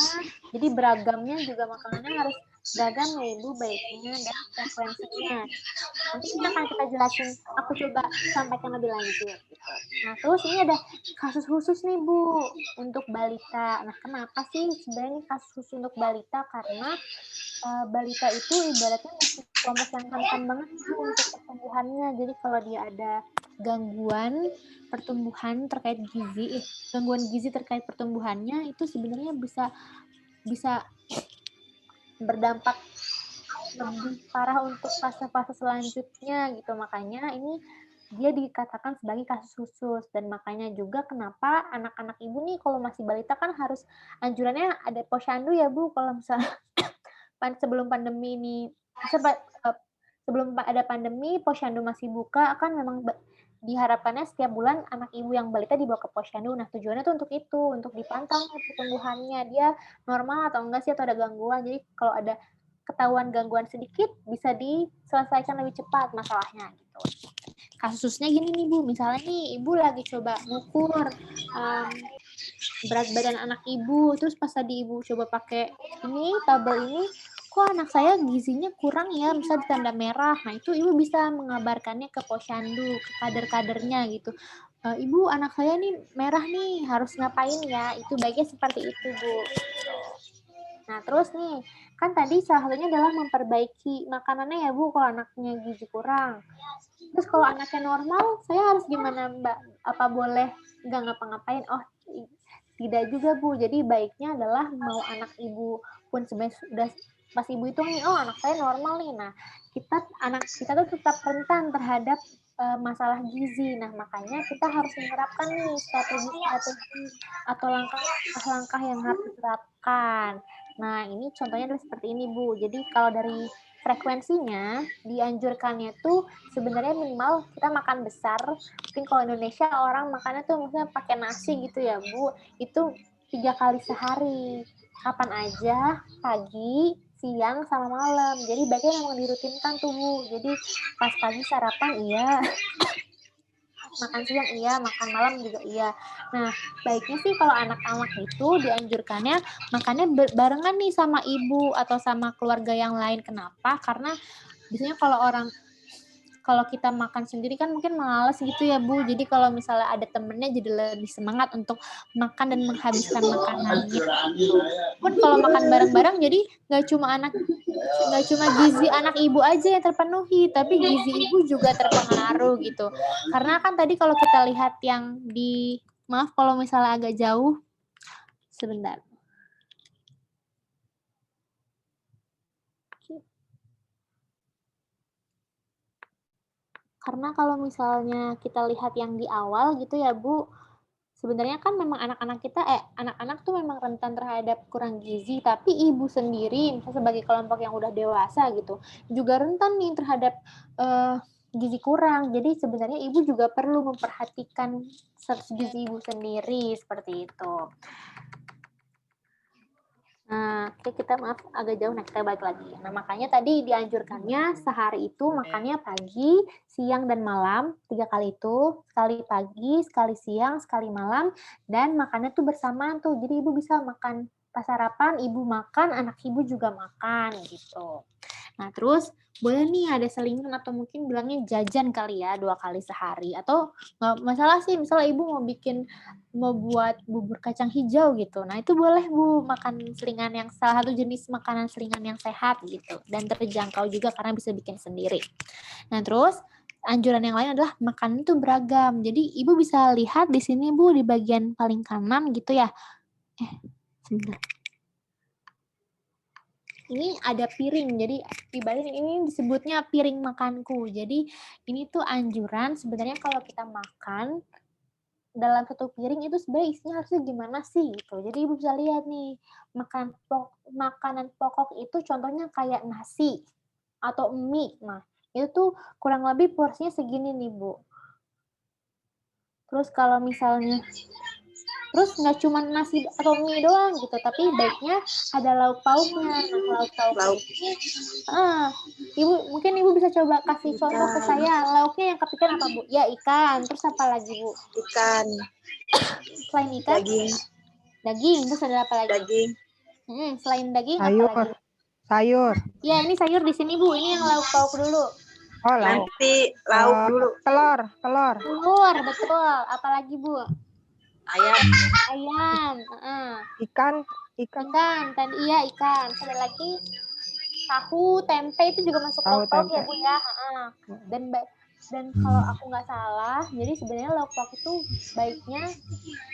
jadi beragamnya juga makanannya harus beragam ya Ibu, baiknya dan frekuensinya. Nanti kita jelasin, aku coba sampaikan lebih lanjut. Gitu. Nah, terus ini ada kasus khusus nih Bu, untuk balita. Nah, kenapa sih sebenarnya kasus khusus untuk balita? Karena balita itu ibaratnya masih kelompok yang rentan banget Bu, untuk pertumbuhannya. Jadi kalau dia ada gangguan pertumbuhan terkait gizi, gangguan gizi terkait pertumbuhannya itu sebenarnya bisa berdampak lebih parah untuk fase-fase selanjutnya gitu. Makanya ini dia dikatakan sebagai kasus khusus dan makanya juga kenapa anak-anak ibu nih kalau masih balita kan harus anjurannya ada posyandu ya Bu kalau misalnya sebelum pandemi ini sebelum ada pandemi posyandu masih buka kan memang diharapkannya setiap bulan anak ibu yang balita dibawa ke posyandu. Nah tujuannya tuh untuk itu, untuk dipantau pertumbuhannya dia normal atau enggak sih atau ada gangguan. Jadi kalau ada ketahuan gangguan sedikit bisa diselesaikan lebih cepat masalahnya gitu. Kasusnya gini nih Bu, misalnya nih ibu lagi coba ngukur berat badan anak ibu, terus pas tadi ibu coba pakai ini tabel ini, kok anak saya gizinya kurang ya, misalnya ditanda merah. Nah itu ibu bisa mengabarkannya ke posyandu, ke kader-kadernya gitu. Ibu anak saya nih merah nih, harus ngapain ya? Itu baiknya seperti itu Bu. Nah terus nih, kan tadi salah satunya adalah memperbaiki makanannya ya Bu, kalau anaknya gizi kurang. Terus kalau anaknya normal, saya harus gimana Mbak? Apa boleh nggak ngapa-ngapain? Oh tidak juga Bu, jadi baiknya adalah mau anak ibu pun sebenarnya sudah pas ibu hitung nih, oh anak saya normal nih. Nah anak kita tuh tetap rentan terhadap masalah gizi. Nah makanya kita harus menerapkan nih strategi atau langkah-langkah yang harus diterapkan. Nah, ini contohnya adalah seperti ini, Bu. Jadi, kalau dari frekuensinya, dianjurkannya tuh sebenarnya minimal kita makan besar. Mungkin kalau Indonesia orang makannya tuh misalnya pakai nasi gitu ya, Bu. Itu 3 kali sehari. Kapan aja, pagi, siang, sama malam. Jadi, baiknya memang dirutinkan tuh, Bu. Jadi, pas pagi sarapan, iya. Makan siang iya, makan malam juga iya. Nah, baiknya sih kalau anak-anak itu dianjurkannya makannya barengan nih sama ibu atau sama keluarga yang lain. Kenapa? Karena biasanya kalau orang kalau kita makan sendiri kan mungkin males gitu ya Bu. Jadi kalau misalnya ada temennya jadi lebih semangat untuk makan dan menghabiskan makanannya. Pun kalau makan bareng-bareng jadi nggak cuma gizi anak ibu aja yang terpenuhi, tapi gizi ibu juga terpengaruh gitu. Karena kan tadi kalau kita lihat yang maaf kalau misalnya agak jauh, sebentar. Karena kalau misalnya kita lihat yang di awal gitu ya Bu, sebenarnya kan memang anak-anak tuh memang rentan terhadap kurang gizi, tapi ibu sendiri misalnya sebagai kelompok yang udah dewasa gitu, juga rentan nih terhadap gizi kurang. Jadi sebenarnya ibu juga perlu memperhatikan status gizi ibu sendiri seperti itu. Nah, kita maaf agak jauh, nah kita balik lagi. Nah, makanya tadi dianjurkannya sehari itu makannya pagi, siang, dan malam, 3 kali itu. Sekali pagi, sekali siang, sekali malam, dan makannya tuh bersamaan tuh. Jadi ibu bisa makan pas sarapan, ibu makan, anak ibu juga makan gitu. Nah, terus boleh nih ada selingan atau mungkin bilangnya jajan kali ya 2 kali sehari. Atau nggak masalah sih, misalnya ibu mau buat bubur kacang hijau gitu. Nah, itu boleh Bu makan selingan yang salah satu jenis makanan selingan yang sehat gitu dan terjangkau juga karena bisa bikin sendiri. Nah, terus anjuran yang lain adalah makanan itu beragam. Jadi Ibu bisa lihat di sini Bu di bagian paling kanan gitu ya. Sebentar. Ini ada piring, jadi ibaratnya ini disebutnya piring makanku. Jadi ini tuh anjuran sebenarnya kalau kita makan dalam satu piring itu sebenarnya isinya harusnya gimana sih gitu. Jadi Ibu bisa lihat nih, makanan pokok itu contohnya kayak nasi atau mie. Nah, itu tuh kurang lebih porsinya segini nih, Bu. Terus kalau misalnya nggak cuma nasi atau mie doang gitu, tapi baiknya ada lauk pauknya. Nah, lauk pauk mungkin Ibu bisa coba kasih contoh ke saya. Lauknya yang kepikiran apa, Bu? Ya, ikan. Terus apa lagi, Bu? Ikan. Selain ikan? Daging. Daging. Terus ada apa lagi? Daging. Selain daging Sayur. apa lagi? Sayur. Ya, ini sayur di sini, Bu. Ini yang lauk pauk dulu. Oh, lauk. Nanti lauk dulu. Telur. Telur, betul. Apalagi, Bu? Ayam. Ikan. Ikan. Iya, ikan. Ada lagi tahu, tempe itu juga masuk lauk pauk ya, Bu ya. Dan kalau aku nggak salah, jadi sebenarnya lauk pauk itu baiknya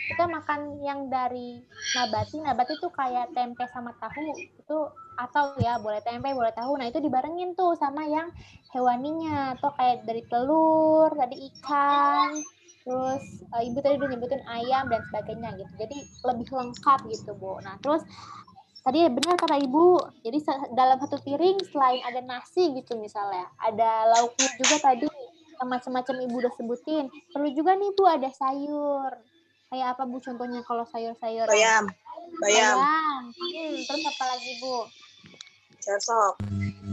kita makan yang dari nabati. Nabati itu kayak tempe sama tahu itu, atau ya boleh tempe, boleh tahu. Nah, itu dibarengin tuh sama yang hewaninya, atau kayak dari telur, tadi ikan, terus Ibu tadi udah nyebutin ayam dan sebagainya gitu. Jadi lebih lengkap gitu, Bu. Nah, terus tadi benar kata Ibu, jadi dalam satu piring selain ada nasi gitu misalnya, ada lauknya juga tadi, macam-macam Ibu udah sebutin. Perlu juga nih Bu ada sayur. Kayak apa Bu contohnya kalau sayur-sayuran? Bayam. Terus apa lagi Bu? Sayur sop.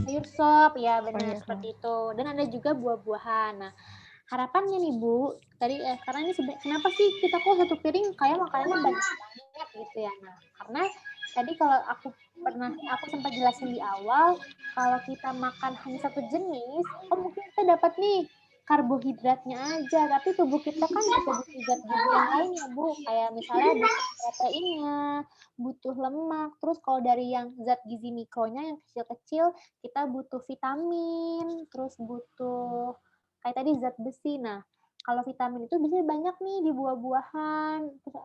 Sayur sop, ya benar seperti itu. Dan ada juga buah-buahan. Nah, harapannya nih Bu, tadi karena ini kenapa sih kita kok satu piring kayak makanannya banyak gitu ya? Nah, karena tadi kalau aku sempat jelasin di awal, kalau kita makan hanya satu jenis, mungkin kita dapat nih karbohidratnya aja, tapi tubuh kita kan juga butuh zat gizi yang lain ya Bu, kayak misalnya butuh proteinnya, butuh lemak, terus kalau dari yang zat gizi mikronya yang kecil-kecil, kita butuh vitamin, terus butuh kayak tadi zat besi. Nah, kalau vitamin itu biasanya banyak nih di buah-buahan, terus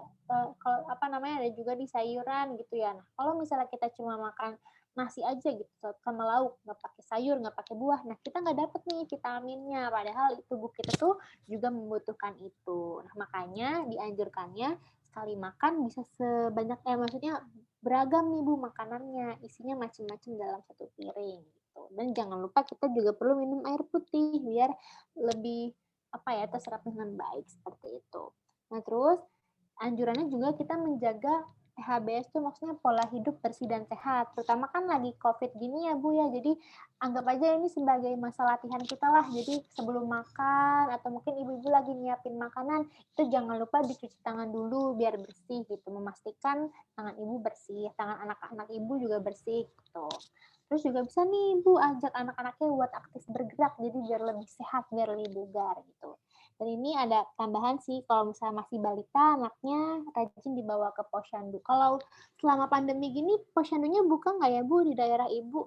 kalau ada juga di sayuran gitu ya. Nah, kalau misalnya kita cuma makan nasi aja gitu sama lauk, nggak pakai sayur, nggak pakai buah, nah kita nggak dapet nih vitaminnya. Padahal tubuh kita tuh juga membutuhkan itu. Nah, makanya dianjurkannya sekali makan bisa sebanyak maksudnya beragam nih Bu makanannya, isinya macam-macam dalam satu piring gitu. Dan jangan lupa kita juga perlu minum air putih biar lebih terserap dengan baik seperti itu. Nah, terus anjurannya juga kita menjaga PHBS itu maksudnya pola hidup bersih dan sehat. Terutama kan lagi COVID gini ya Bu ya. Jadi anggap aja ini sebagai masa latihan kita lah. Jadi sebelum makan atau mungkin ibu-ibu lagi nyiapin makanan, itu jangan lupa dicuci tangan dulu biar bersih gitu. Memastikan tangan ibu bersih, tangan anak-anak ibu juga bersih gitu. Terus juga bisa nih Bu ajak anak-anaknya buat aktif bergerak, jadi biar lebih sehat, biar lebih bugar gitu. Dan ini ada tambahan sih, kalau misalnya masih balita, anaknya rajin dibawa ke posyandu. Kalau selama pandemi gini, posyandunya buka nggak ya Bu di daerah Ibu?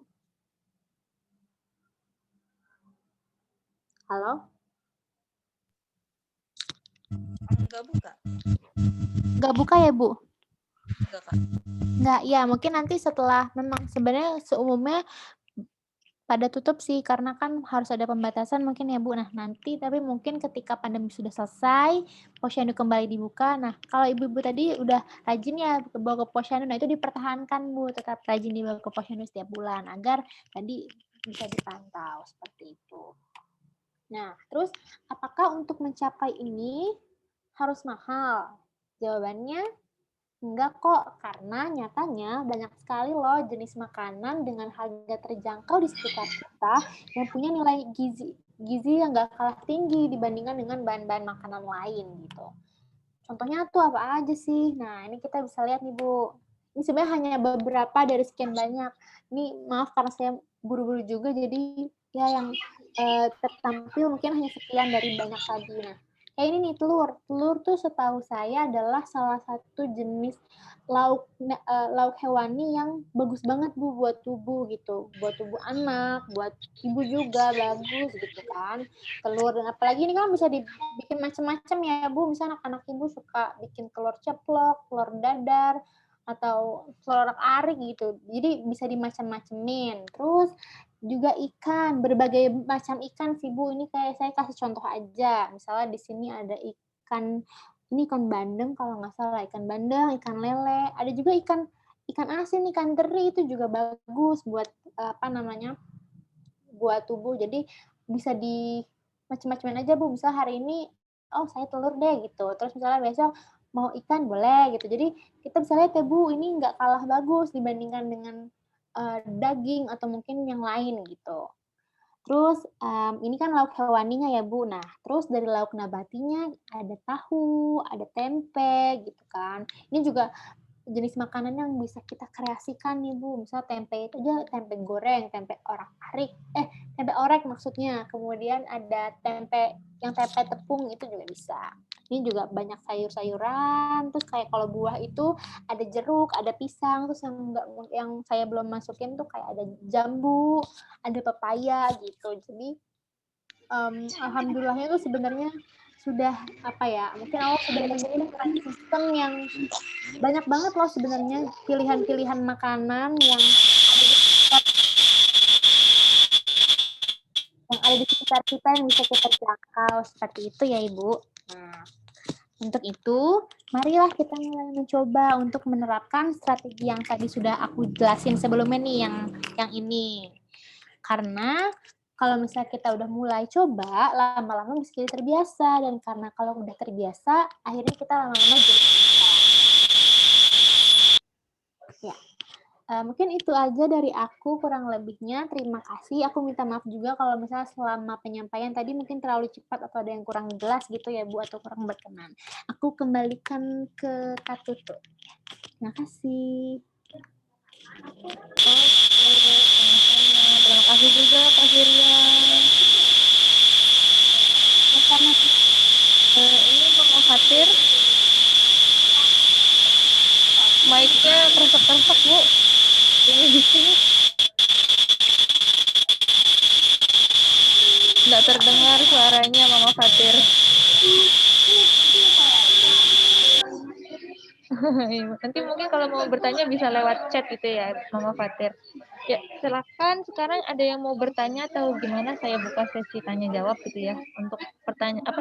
Halo? Nggak buka? Nggak buka ya Bu? Nggak, Kak. Nggak, ya mungkin nanti setelah, memang sebenarnya seumumnya pada tutup sih, karena kan harus ada pembatasan mungkin ya Bu. Nah nanti, tapi mungkin ketika pandemi sudah selesai, posyandu kembali dibuka. Nah kalau ibu-ibu tadi udah rajin ya bawa ke posyandu, nah itu dipertahankan Bu, tetap rajin dibawa ke posyandu setiap bulan, agar tadi bisa dipantau, seperti itu. Nah terus, apakah untuk mencapai ini harus mahal? Jawabannya enggak kok, karena nyatanya banyak sekali loh jenis makanan dengan harga terjangkau di sekitar kita yang punya nilai gizi yang enggak kalah tinggi dibandingkan dengan bahan-bahan makanan lain gitu. Contohnya tuh apa aja sih? Nah, ini kita bisa lihat nih Bu. Ini sebenarnya hanya beberapa dari sekian banyak. Ini maaf karena saya buru-buru juga, jadi ya yang tertampil mungkin hanya sekian dari banyak tadi. Nah, kayak ini nih telur. Telur tuh setahu saya adalah salah satu jenis lauk hewani yang bagus banget Bu buat tubuh gitu. Buat tubuh anak, buat ibu juga bagus gitu kan. Telur, dan apalagi ini kan bisa dibikin macam-macam ya Bu. Misalnya anak-anak ibu suka bikin telur ceplok, telur dadar, atau telur arik gitu. Jadi bisa dimacam-macamin. Terus juga ikan, berbagai macam ikan sih Bu. Ini kayak saya kasih contoh aja. Misalnya di sini ada ikan, ini ikan bandeng kalau nggak salah, ikan bandeng, ikan lele. Ada juga ikan asin, ikan teri, itu juga bagus buat apa namanya, buat tubuh. Jadi bisa di macam-macamin aja Bu. Misal hari ini, oh saya telur deh gitu. Terus misalnya besok mau ikan boleh gitu. Jadi kita bisa lihat ya Bu, ini nggak kalah bagus dibandingkan dengan daging atau mungkin yang lain gitu. Terus ini kan lauk hewaninya ya Bu. Nah, terus dari lauk nabatinya ada tahu, ada tempe gitu kan. Ini juga jenis makanan yang bisa kita kreasikan nih Bu. Misal tempe itu aja, tempe goreng, tempe tempe orek maksudnya. Kemudian ada tempe tepung, itu juga bisa. Ini juga banyak sayur-sayuran. Terus kayak kalau buah itu ada jeruk, ada pisang. Terus yang saya belum masukin tuh kayak ada jambu, ada pepaya gitu. Jadi alhamdulillahnya tuh sebenarnya sudah apa ya? Mungkin Allah sudah menciptakan sistem yang banyak banget loh sebenarnya pilihan-pilihan makanan yang ada di sekitar kita yang bisa kita jangkau, seperti itu ya Ibu. Nah, untuk itu marilah kita mulai mencoba untuk menerapkan strategi yang tadi sudah aku jelasin sebelumnya nih, yang ini. Karena kalau misalnya kita udah mulai coba, lama-lama bisa jadi terbiasa, dan karena kalau udah terbiasa, akhirnya kita lama-lama jadi bisa. Ya. Mungkin itu aja dari aku, kurang lebihnya. Terima kasih. Aku minta maaf juga kalau misalnya selama penyampaian tadi mungkin terlalu cepat atau ada yang kurang jelas gitu ya Bu, atau kurang berkenan. Aku kembalikan ke Kak Tutu. Terima kasih. Terima kasih juga Kak Firya. Ini Mama Fatir. Mic-nya keresek-keresek Bu. Ini di sini. Nggak terdengar suaranya Mama Fatir. Nanti mungkin kalau mau bertanya bisa lewat chat gitu ya Mama Fatir. Ya silakan, sekarang ada yang mau bertanya atau gimana, saya buka sesi tanya jawab gitu ya. Untuk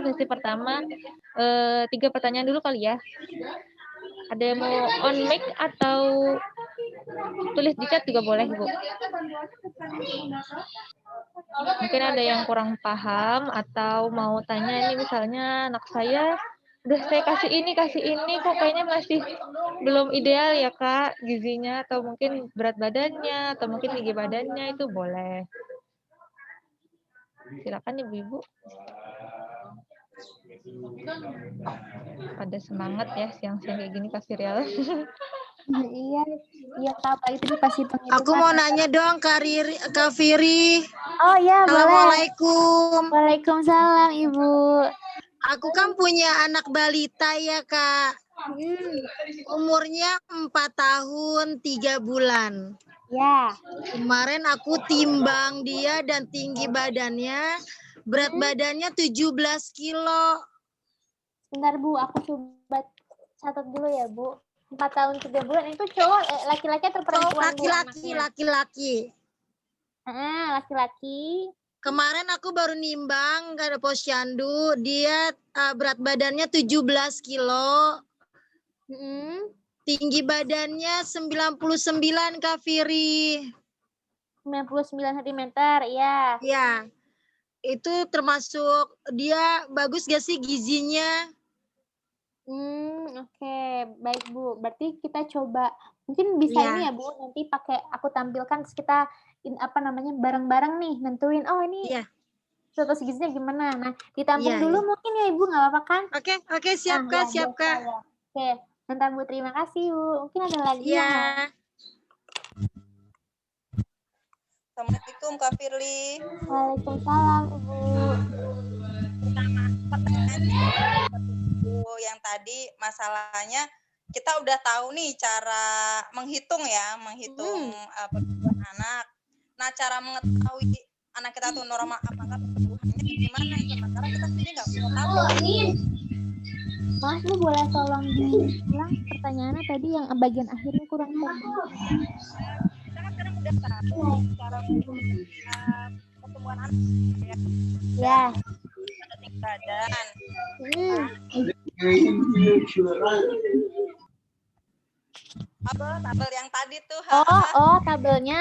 sesi pertama 3 pertanyaan dulu kali ya. Ada yang mau on mic atau tulis di chat juga boleh Bu. Mungkin ada yang kurang paham atau mau tanya, ini misalnya anak saya udah saya kasih ini kok kayaknya masih belum ideal ya Kak gizinya, atau mungkin berat badannya, atau mungkin tinggi badannya, itu boleh. Silakan Ibu-ibu. Pada semangat ya siang-siang kayak gini Kak Firial. Iya, iya Kak, itu pasti Aku mau nanya dong Kak Firi. Oh iya, boleh. Assalamualaikum. Waalaikumsalam, Ibu. Aku kan punya anak balita ya Kak. Umurnya 4 tahun 3 bulan. Ya. Kemarin aku timbang dia dan tinggi badannya, berat badannya 17 kilo. Sebentar Bu, aku coba catat dulu ya Bu. 4 tahun 3 bulan itu cowok, laki-laki atau perempuan Bu? Laki-laki. Laki-laki. Kemarin aku baru nimbang ke posyandu, dia berat badannya 17 kilo. Tinggi badannya 99 Kak Firi. 99 cm, ya. Ya, itu termasuk dia bagus gak sih gizinya? Oke, baik Bu. Berarti kita coba, mungkin bisa ini ya Bu, nanti pakai aku tampilkan terus kita bareng-bareng nih nentuin. Oh ini status gizinya gimana? Nah, ditampung dulu mungkin ya Ibu, nggak apa-apa kan? Oke, siap Kak, siap Kak. Oke, bentar Bu, terima kasih Bu. Mungkin ada lagi ya. Assalamualaikum Kak Firly. Waalaikumsalam Ibu. Yang tadi masalahnya kita udah tahu nih cara menghitung pertumbuhan anak. Nah, cara mengetahui anak kita tuh normal apakah pertumbuhannya gimana? Sementara kita sendiri nggak punya tahu. Mas, Bu boleh tolong diulang pertanyaannya tadi yang bagian akhirnya kurang Kita kan sekarang udah tahu cara pertumbuhan anak. Ya. Ada tinggi badan. Tabel yang tadi tuh. Tabelnya.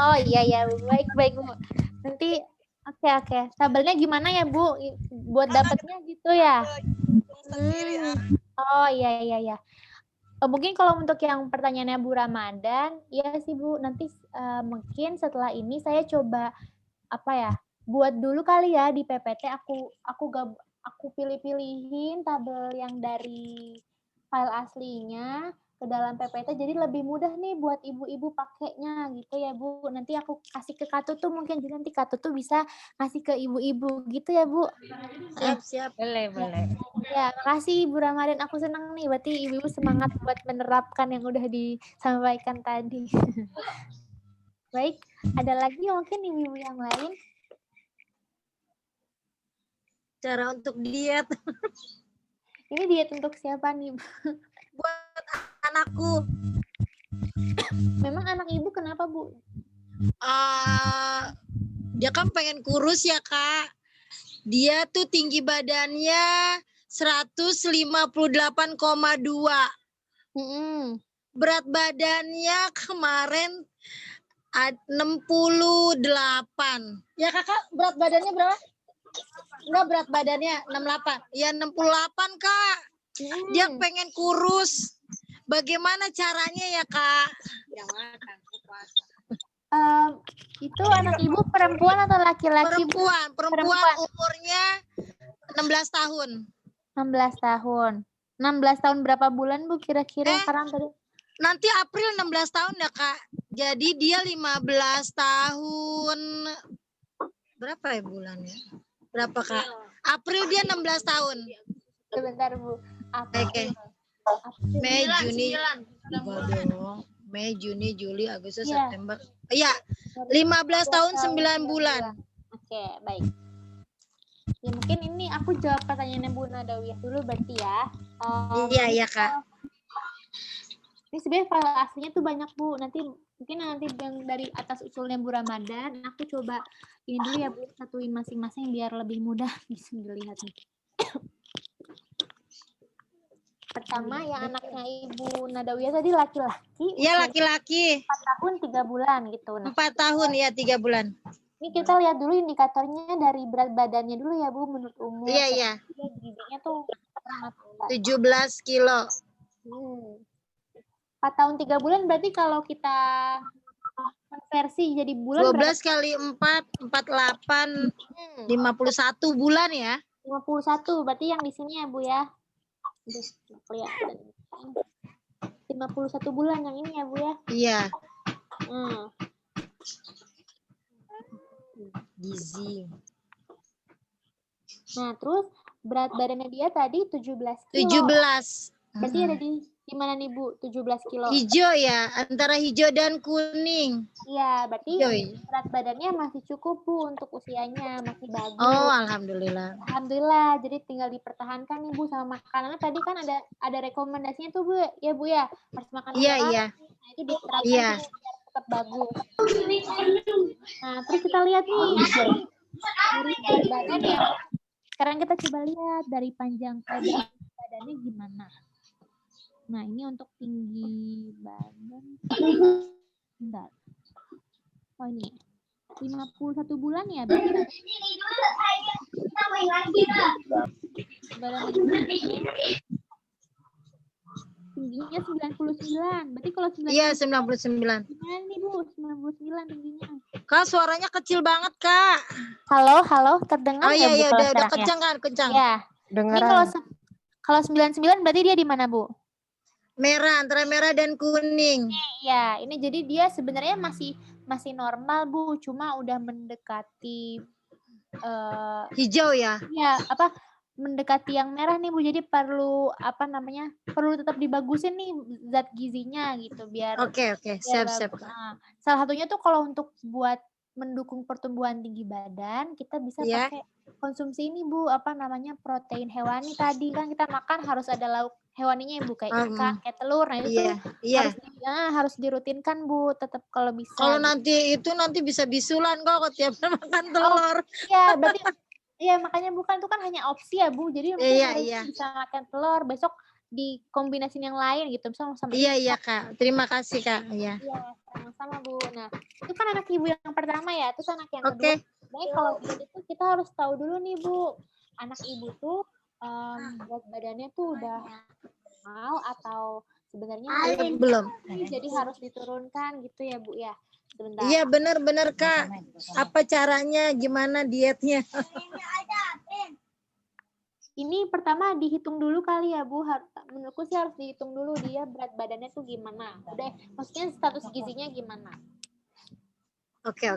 Oh iya baik Bu. Nanti oke. Tabelnya gimana ya Bu? Buat dapatnya gitu ya. Oh iya. Mungkin kalau untuk yang pertanyaannya Bu Ramadan, iya sih Bu. Nanti mungkin setelah ini saya coba buat dulu kali ya di PPT. Aku pilih-pilihin tabel yang dari file aslinya ke dalam PPT, jadi lebih mudah nih buat ibu-ibu pakainya gitu ya Bu. Nanti aku kasih ke Kak Tutu mungkin, jadi nanti Kak Tutu bisa kasih ke ibu-ibu gitu ya Bu. Siap. Boleh. Ya, makasih Ibu Ramadan. Aku senang nih, berarti ibu-ibu semangat buat menerapkan yang udah disampaikan tadi. Baik, ada lagi mungkin ibu-ibu yang lain? Cara untuk diet. Ini diet untuk siapa nih? Buat anakku. Memang anak ibu kenapa Bu? Dia kan pengen kurus ya Kak. Dia tuh tinggi badannya 158,2. Berat badannya kemarin 68. Ya Kakak, berat badannya berapa? Enggak, berat badannya 68. Ya 68 Kak. Dia pengen kurus. Bagaimana caranya ya Kak? Yang makan puasa. Itu anak ibu perempuan atau laki-laki? Perempuan umurnya 16 tahun. 16 tahun. 16 tahun berapa bulan Bu kira-kira sekarang tadi? Nanti April 16 tahun ya Kak. Jadi dia 15 tahun. Berapa ya bulannya? Berapa Kak? April dia 16 tahun. Sebentar Bu. Oke. Mei, Juni. Mei, Juni, Juli, Agustus, September. Iya, 15 tahun 9 bulan. Oke, baik. Ya mungkin ini aku jawab pertanyaannya Bu Nadawiyah dulu berarti ya. Iya Kak. Ini sebenarnya file aslinya tuh banyak Bu. Nanti yang dari atas usulnya Bu Ramadan, aku coba ini dulu ya Bu, satuin masing-masing biar lebih mudah bisa dilihat nih. Pertama yang anaknya Ibu Nadawiyah tadi laki-laki. Iya laki-laki. 4 tahun 3 bulan gitu. 4 tahun ya 3 bulan. Ini kita lihat dulu indikatornya dari berat badannya dulu ya Bu menurut umur. Iya. Giginya tuh 17 kilo. 4 tahun 3 bulan berarti kalau kita konversi jadi bulan 12 kali 4, 48, 51 bulan ya. 51 berarti yang di sini ya Bu ya. Kelihatan. 51 bulan yang ini ya Bu ya. Iya, Hmm. gizi. Nah, terus berat badannya dia tadi 17 kilo. 17. Berarti ada di mana nih Bu? 17 kilo. Hijau ya, antara hijau dan kuning. Iya, berarti Hijau ya. berat badannya masih cukup Bu untuk usianya, masih bagus. Oh, alhamdulillah. Alhamdulillah, jadi tinggal dipertahankan nih Bu sama makanannya. Tadi kan ada rekomendasinya tuh Bu, ya Bu ya. Harus makan Iya, apa? iya. Nah, itu diterapkan Iya. tuh biar tetap bagus. Nah, terus kita lihat nih dari berat badan ya. Sekarang kita coba lihat dari panjang badannya gimana. Nah, ini untuk tinggi badan. Bentar. Oh, ini 51 bulan ya, berarti badannya tingginya 99. Berarti kalau 99 Iya, 99. gimana nih Bu? 99 tingginya. Kak, suaranya kecil banget, Kak. Halo, terdengar Oh nggak iya, Bu iya, kalau udah sekarang ya? kencang kan, kencang. Ya. Ini Dengeran. kalau 99 berarti dia di mana Bu? Merah, antara merah dan kuning. Iya, ini jadi dia sebenarnya masih normal Bu, cuma udah mendekati Hijau ya. ya apa mendekati yang merah nih Bu. Jadi perlu perlu tetap dibagusin nih zat gizinya gitu biar Oke, biar siap. bagus. Nah, salah satunya tuh kalau untuk buat mendukung pertumbuhan tinggi badan, kita bisa Iya. pakai konsumsi ini Bu, protein hewani tadi kan kita makan harus ada lauk hewaninya ya Bu, kayak ikan, kayak telur. Nah, itu Iya, iya. harus dirutinkan Bu, tetap kalau bisa. Kalau nanti bisa bisulan kok kalau tiap hari makan telur. Iya, berarti iya makanya bukan itu kan hanya opsi ya Bu. Jadi mungkin Iya, harus iya. bisa makan telur, besok dikombinasiin yang lain gitu. Misalnya sama Iya, Kak. Terima kasih, Kak. Iya. Iya, sama-sama Bu. Nah, itu kan anak ibu yang pertama ya, terus anak yang Oke. kedua. Jadi kalau gitu kita harus tahu dulu nih Bu, anak ibu tuh berat badannya tuh udah normal atau sebenarnya Belum. jadi harus diturunkan gitu ya Bu ya. Sebentar. Iya, benar, Kak. Apa caranya? Gimana dietnya? Ini pertama dihitung dulu kali ya Bu. Menurutku sih harus dihitung dulu dia berat badannya tuh gimana. Udah, maksudnya status gizinya gimana. Oke.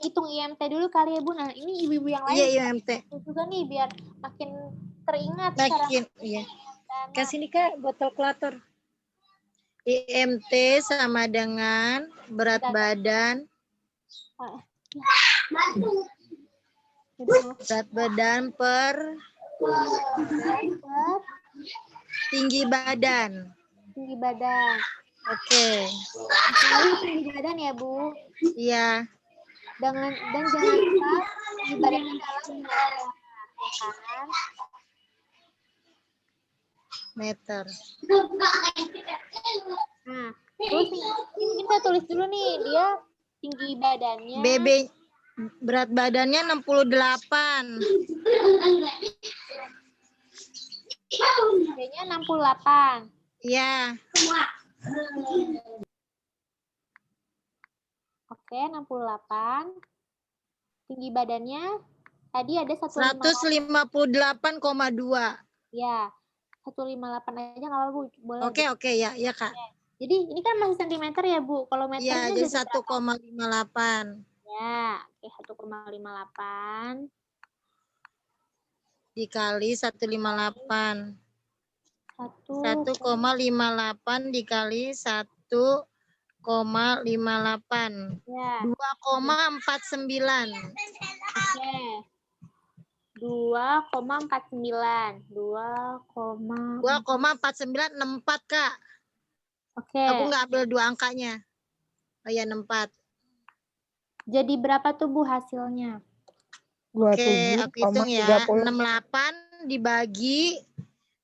Hitung IMT dulu kali ya Bu. Nah ini ibu-ibu yang lain Iya, IMT. juga nih biar makin teringat cara Iya. Nah, Kasih nih, Kak, botol kelator. IMT sama dengan berat badan. Berat badan per tinggi badan. tinggi badan. Oke. Ini tinggi badan ya Bu. Iya. Dan jangan lupa tinggi badannya dalam kan. Meter. Nah, terus ini kita tulis dulu nih dia tinggi badannya. Berat badannya 68. BB-nya 68. Iya. Oke, 68. Tinggi badannya tadi ada 158,2. Ya, 158 aja nggak apa-apa Bu. Boleh. Oke, ya, Kak. Jadi ini kan masih sentimeter ya Bu. Kalau meternya Iya, jadi 1,58. Ya, oke 1,58 dikali 158. 1,58 dikali 1,58. Ya. 2,49. Oke. 2,49. 2,49 64, Kak. Oke. Aku nggak ambil dua angkanya. Oh ya, 64. Jadi berapa tuh Bu hasilnya? Oke, aku hitung ya. 68 dibagi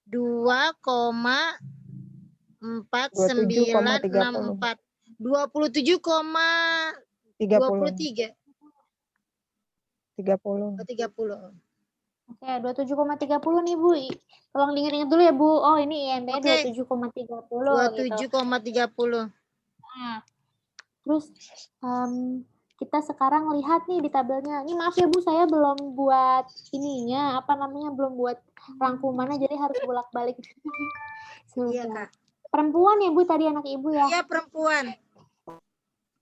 2,4964. 27,23. 30. 30. Oke, 27,30 nih Bu. Tolong diingat-ingat dulu ya Bu. Oh, ini IMT 27,30 gitu. 27,30. Nah, terus kita sekarang lihat nih di tabelnya. Ini maaf ya Bu, saya belum buat ininya, belum buat rangkumannya, jadi harus bolak-balik. Iya, Kak. Perempuan ya Bu tadi anak Ibu ya? Iya, perempuan.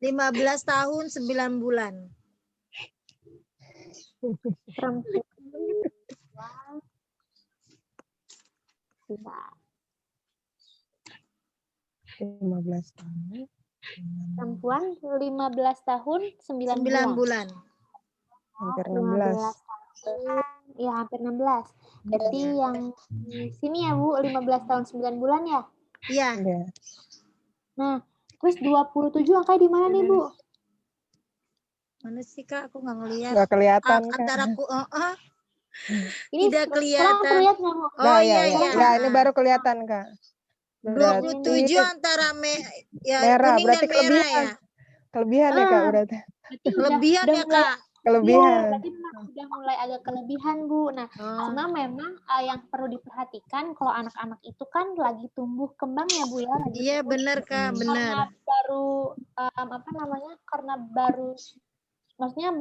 15 tahun 9 bulan. Perempuan. Sebentar. 15 tahun. Perempuan 15 tahun 9 bulan. 9 bulan. Hampir 15 16. tahun. Ya hampir 16. Berarti yang di sini ya Bu 15 tahun 9 bulan ya? Iya. Iya. Nah, terus 27 angka di mana nih Bu? Mana sih Kak? Aku nggak ngeliat. Nggak kelihatan, Kak. Antara Ini tidak sekarang kelihatan. terlihat nggak Bu? Oh Nah, iya iya. iya. Nah, ini baru kelihatan, Kak. 27 Berarti antara merah, kuning berarti dan merah kelebihan. ya. Kelebihan ya, Kak, Ah. berarti. Berarti Kelebihan udah ya mulai, Kak. Kelebihan. iya, berarti udah mulai agak kelebihan Bu. Nah, Oh. cuma memang yang perlu diperhatikan kalau anak-anak itu kan lagi tumbuh kembang ya Bu ya. Lagi Iya tumbuh. benar Kak, Karena benar. baru karena baru maksudnya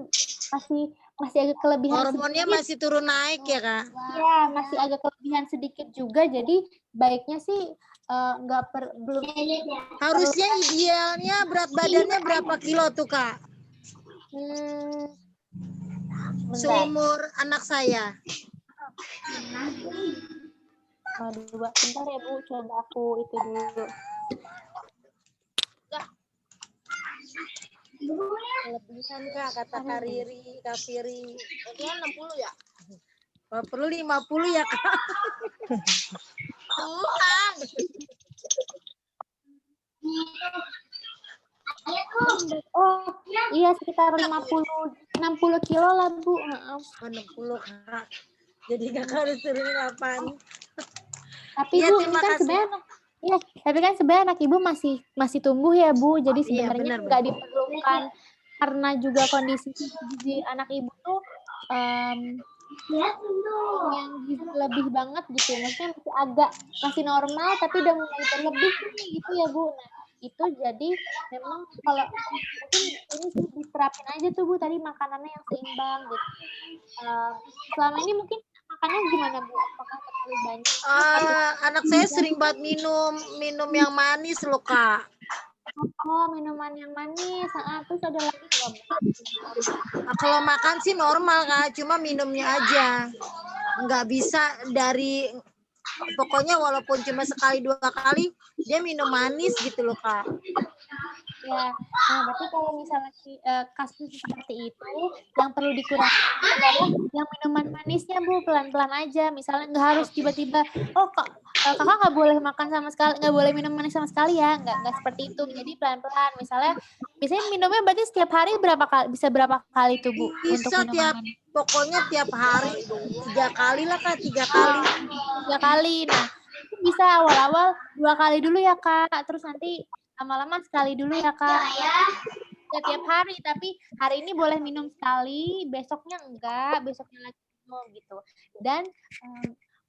masih agak kelebihan Hormonnya sedikit. masih turun naik ya Kak. Iya, masih agak kelebihan sedikit juga. Jadi baiknya sih belum Harusnya idealnya berat badannya berapa kilo tuh Kak? bentar. Seumur anak saya. Aduh, bentar ya Bu, coba aku itu dulu. Kelebihan Kak, kata Kak Firi. Kalian 60 ya? Perlu 50 ya Kak? Tuhan. Oh, iya sekitar 60 kilo lah Bu. Maaf. 60 Kak. Jadi Kakak harus turun 8. Tapi Iya, Bu, ini terima kan kasih. sebenarnya tapi kan sebenarnya anak Ibu masih tumbuh ya Bu. Jadi Iya, sebenarnya benar, nggak diperlukan karena juga kondisi gizi anak Ibu tuh yang gizi lebih banget gitu. Maksudnya masih normal tapi udah mulai berlebih nih gitu ya Bu. Nah, itu jadi memang kalau mungkin ini sih diterapin aja tuh Bu tadi makanannya yang seimbang gitu. Selama ini mungkin makannya gimana Bu? Apakah terlalu banyak? Anak saya sering banget minum yang manis loh Kak. Oh, minuman yang manis. Terus ada lagi nggak Bu? Nah, kalau makan sih normal Kak, cuma minumnya aja. Nggak bisa pokoknya walaupun cuma sekali 2 kali, dia minum manis gitu loh Kak. Ya, nah berarti kalau misalnya kasus seperti itu, yang perlu dikurangi adalah yang minuman manisnya Bu, pelan-pelan aja. Misalnya nggak harus tiba-tiba, oh kakak nggak boleh makan sama sekali, nggak boleh minum manis sama sekali ya, nggak seperti itu. Jadi pelan-pelan. Biasanya minumnya berarti setiap hari bisa berapa kali tuh Bu untuk Bisa minuman manis? pokoknya tiap hari 3 kali lah Kak, 3 kali. 3 kali. Nah, bisa awal-awal 2 kali dulu ya Kak, terus nanti lama-lama sekali dulu ya Kak. Ya, tiap hari, tapi hari ini boleh minum sekali, besoknya enggak, besoknya lagi minum gitu. Dan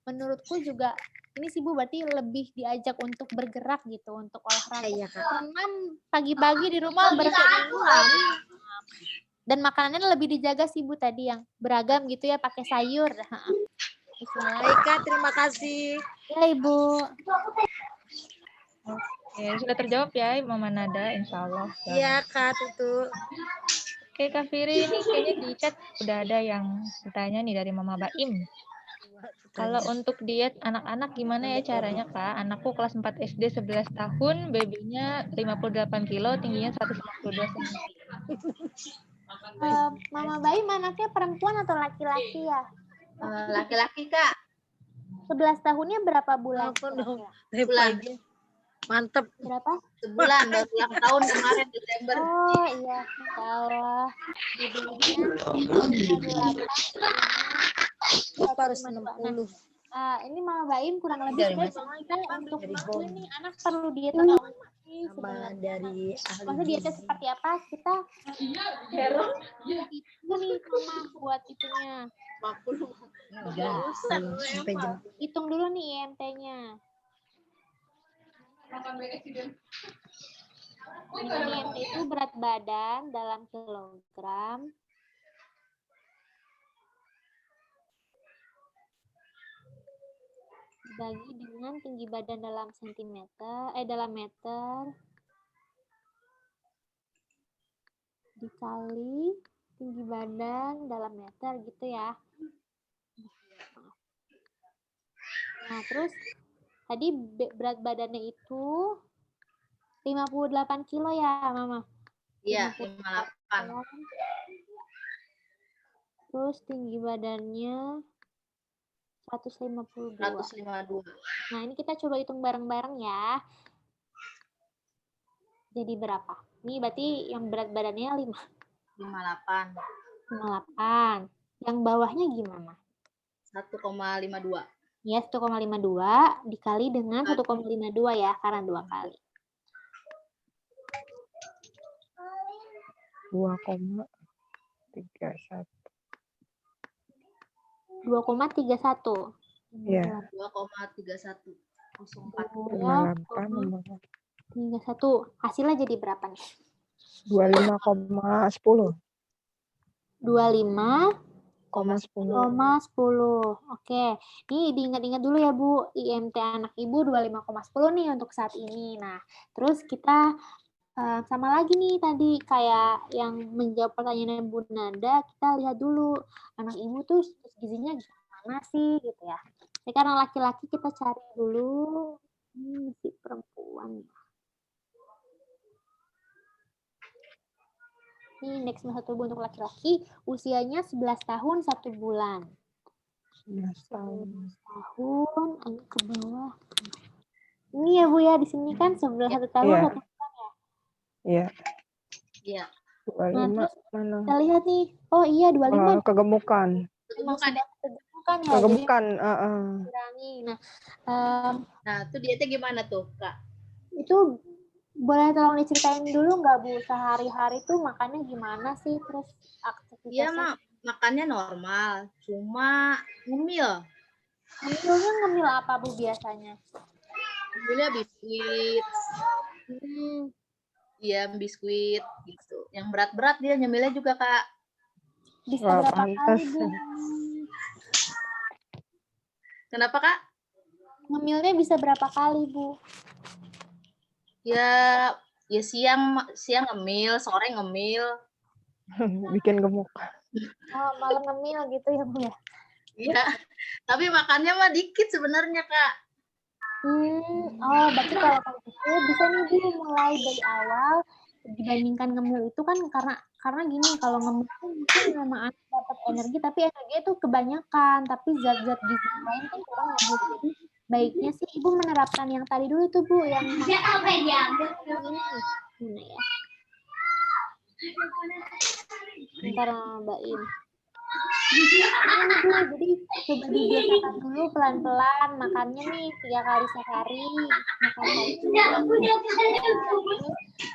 menurutku juga ini sih Bu berarti lebih diajak untuk bergerak gitu, untuk olahraga. Iya, Kak. Karena pagi-pagi di rumah berkeringat. Dan makanannya lebih dijaga sih Bu tadi yang beragam gitu ya, pakai sayur. Baik Kak, terima kasih. Ya Ibu. Oke, sudah terjawab ya Mama Nada, insya Allah. Iya Kak, Tutu. Oke Kak Firi, ini kayaknya di chat udah ada yang bertanya nih dari Mama Baim. Kalau untuk diet anak-anak gimana ya caranya Kak? Anakku kelas 4 SD 11 tahun, babynya 58 kilo, tingginya 152 cm. Mama Baim anaknya perempuan atau laki-laki ya? Laki-laki Kak. 11 tahunnya berapa bulan? Ampun dong. Bulan. Mantep. Berapa? Sebulan, baru ulang tahun kemarin Desember. Oh iya, ya Allah. Apa harus 60? Ini Mama Baim kurang lebih Dari sebenarnya kita untuk ini anak perlu diet Sama sebenarnya. dari ahli Maksudnya dietnya gizi. seperti apa? Kita itu nih Mama buat itunya. 50. Sampai jam. Hitung dulu nih IMT-nya. IMT itu berat badan dalam kilogram. dibagi dengan tinggi badan dalam dalam meter dikali tinggi badan dalam meter gitu ya. Nah, terus tadi berat badannya itu 58 kilo ya, Mama? Iya, 58. 58. Terus tinggi badannya 152. 152. Nah, ini kita coba hitung bareng-bareng ya. Jadi berapa? Ini berarti yang berat badannya 58. 58. Yang bawahnya gimana? 1,52. Ya, 1,52 dikali dengan 1,52 ya, karena 2 kali. 2,31. 2,31. Iya. 2,31. 04. 58 31. Hasilnya jadi berapa nih? 25,10. 25,10. Oke. Ini diingat-ingat dulu ya, Bu. IMT anak Ibu 25,10 nih untuk saat ini. Nah, terus kita sama lagi nih tadi kayak yang menjawab pertanyaan Bu Nanda, kita lihat dulu anak Ibu tuh gizinya gimana sih gitu ya. Sekarang laki-laki kita cari dulu. Ini si perempuan. Ini indeks massa tubuh untuk laki-laki, usianya 11 tahun 1 bulan. 11 tahun. 11 tahun, agak ke bawah. Ini ya Bu ya, di sini kan 1 tahun Iya. 1 bulan ya. Iya. Iya. 25 mana? Kita lihat nih, oh iya 25. Kegemukan. Emang sudah kegemukan ya, Kegemukan. jadi kurangi. Nah, Nah, itu dietnya gimana tuh, Kak? itu boleh tolong diceritain dulu nggak Bu, sehari-hari tuh makannya gimana sih, terus Iya, aktivitasnya? makannya normal, cuma ngemil. Ngemilnya ngemil apa Bu biasanya? Ngemilnya biskuit. Iya, biskuit gitu. Yang berat-berat dia nyemilnya juga, Kak. Bisa Wah, berapa pantas. kali Bu? Kenapa, Kak? Ngemilnya bisa berapa kali Bu? Ya siang ngemil, sore ngemil. Bikin gemuk. Oh, malam ngemil gitu ya Bu ya? Iya. Tapi makannya mah dikit sebenarnya, Kak. Oh, berarti kalau kayak gitu bisa nih Bu mulai dari awal dibandingkan ngemil itu kan karena gini, kalau ngemil itu mungkin memang anak dapat energi tapi energinya tuh kebanyakan, tapi zat-zat gizi lain kan kurang ya Bu. Jadi baiknya sih Ibu menerapkan yang tadi dulu tuh Bu, yang ini. Gimana ya? Bentar Mbak In. Ini Bu, jadi coba dibiasakan dulu pelan-pelan makannya nih 3 kali sehari.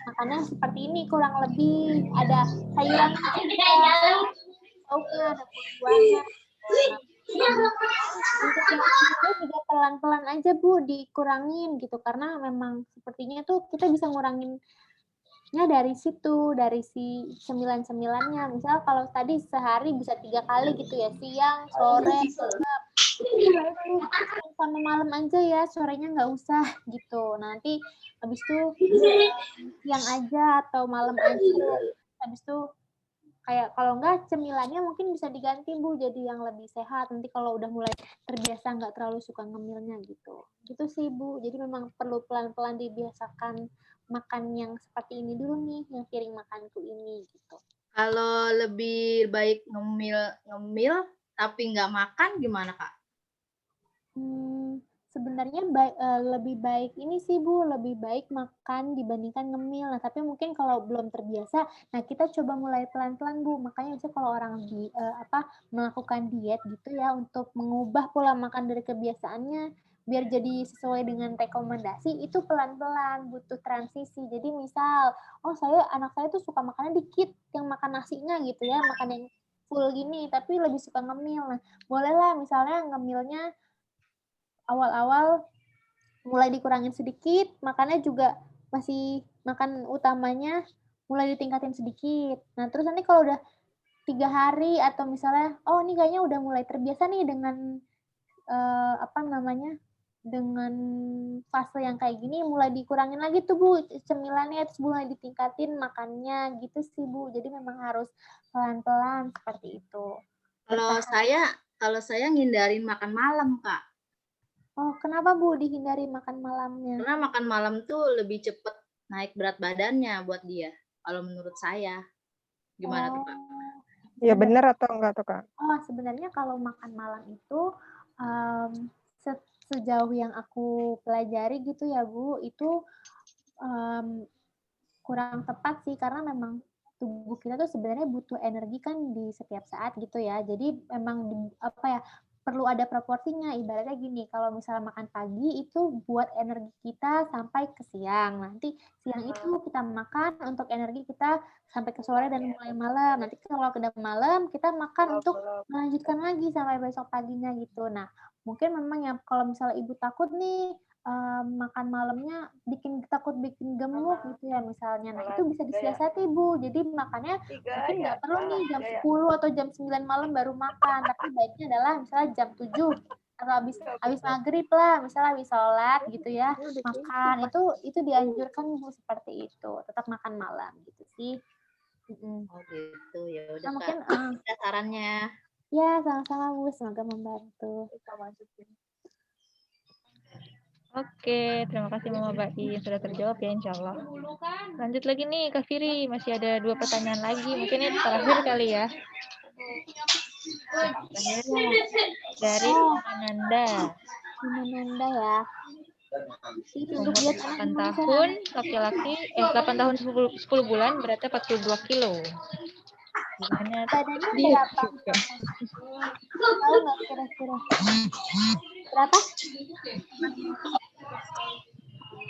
Makannya seperti ini kurang lebih, ada sayuran, lauknya, ada buah-buahnya. Untuk yang itu juga pelan-pelan aja Bu dikurangin gitu, karena memang sepertinya tuh kita bisa ngurangin dari situ, dari si cemilan-cemilannya. Misal kalau tadi sehari bisa 3 kali gitu ya, siang, sore, sama malam aja ya, sorenya nggak usah gitu. Nanti habis itu siang aja atau malam aja. Habis itu kayak kalau nggak cemilannya mungkin bisa diganti Bu jadi yang lebih sehat. Nanti kalau udah mulai terbiasa nggak terlalu suka ngemilnya gitu. Gitu sih Bu. Jadi memang perlu pelan-pelan dibiasakan makan yang seperti ini dulu nih, yang piring makanku ini gitu. Kalau lebih baik ngemil tapi nggak makan gimana, Kak? Sebenarnya lebih baik ini sih Bu, lebih baik makan dibandingkan ngemil. Nah, tapi mungkin kalau belum terbiasa, nah kita coba mulai pelan-pelan Bu. Makanya sih kalau orang melakukan diet gitu ya untuk mengubah pola makan dari kebiasaannya biar jadi sesuai dengan rekomendasi itu pelan-pelan, butuh transisi. Jadi misal, anak saya tuh suka makannya dikit, yang makan nasinya gitu ya, makan yang full gini, tapi lebih suka ngemil. Nah, bolehlah misalnya ngemilnya awal-awal mulai dikurangin sedikit, makannya juga masih makan utamanya mulai ditingkatin sedikit. Nah, terus nanti kalau udah 3 hari atau misalnya, ini kayaknya udah mulai terbiasa nih dengan dengan fase yang kayak gini mulai dikurangin lagi tuh Bu cemilannya, terus mulai ditingkatin makannya gitu sih Bu. Jadi memang harus pelan-pelan seperti itu. Kalau saya ngindarin makan malam, Kak. Oh, kenapa Bu dihindari makan malamnya? Karena makan malam tuh lebih cepet naik berat badannya buat dia. Kalau menurut saya. Gimana tuh, Kak? Ya benar atau enggak tuh Kak? Oh, sebenarnya kalau makan malam itu sejauh yang aku pelajari gitu ya Bu, itu kurang tepat sih karena memang tubuh kita tuh sebenarnya butuh energi kan di setiap saat gitu ya. Jadi memang perlu ada proporsinya. Ibaratnya gini, kalau misalnya makan pagi itu buat energi kita sampai ke siang. Nanti siang itu kita makan untuk energi kita sampai ke sore dan mulai malam. Nanti kalau udah malam kita makan untuk melanjutkan lagi sampai besok paginya gitu. Nah, mungkin memang ya kalau misalnya ibu takut nih makan malamnya bikin gemuk gitu ya misalnya. Nah, itu bisa disiasati Bu. Jadi makannya mungkin nggak perlu nih jam 10 atau jam 9 malam baru makan, tapi baiknya adalah misalnya jam 7 atau habis maghrib lah, misalnya habis sholat gitu ya, makan. Itu dianjurkan Bu seperti itu. Tetap makan malam gitu sih. Oh gitu, ya udah Nah, Kak. mungkin Sarannya. ya sama-sama Bu, semoga membantu. Oke, terima kasih Mama Baim sudah terjawab ya insya Allah. Lanjut lagi nih Kak Firi, masih ada 2 pertanyaan lagi. Mungkin ini terakhir kali ya. Terakhir dari Ananda. Ananda ya. Umur 8 tahun, laki-laki, 8 tahun 10 bulan, berarti 42 kilo. Gimana? Badannya berapa? Tahu nggak kira-kira? Berapa?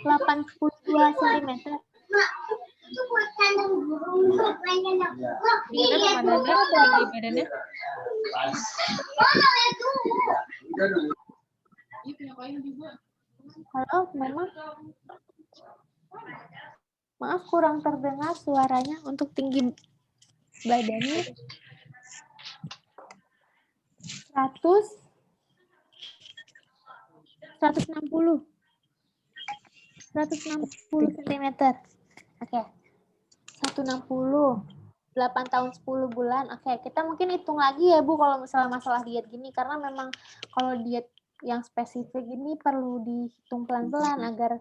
82 cm. Gimana Mama Nanda tinggi badannya? Halo, memang. Maaf kurang terdengar suaranya untuk tinggi badannya 160 cm. Oke. 160. 8 tahun 10 bulan. Oke, kita mungkin hitung lagi ya Bu kalau misalnya masalah diet gini karena memang kalau diet yang spesifik ini perlu dihitung pelan-pelan agar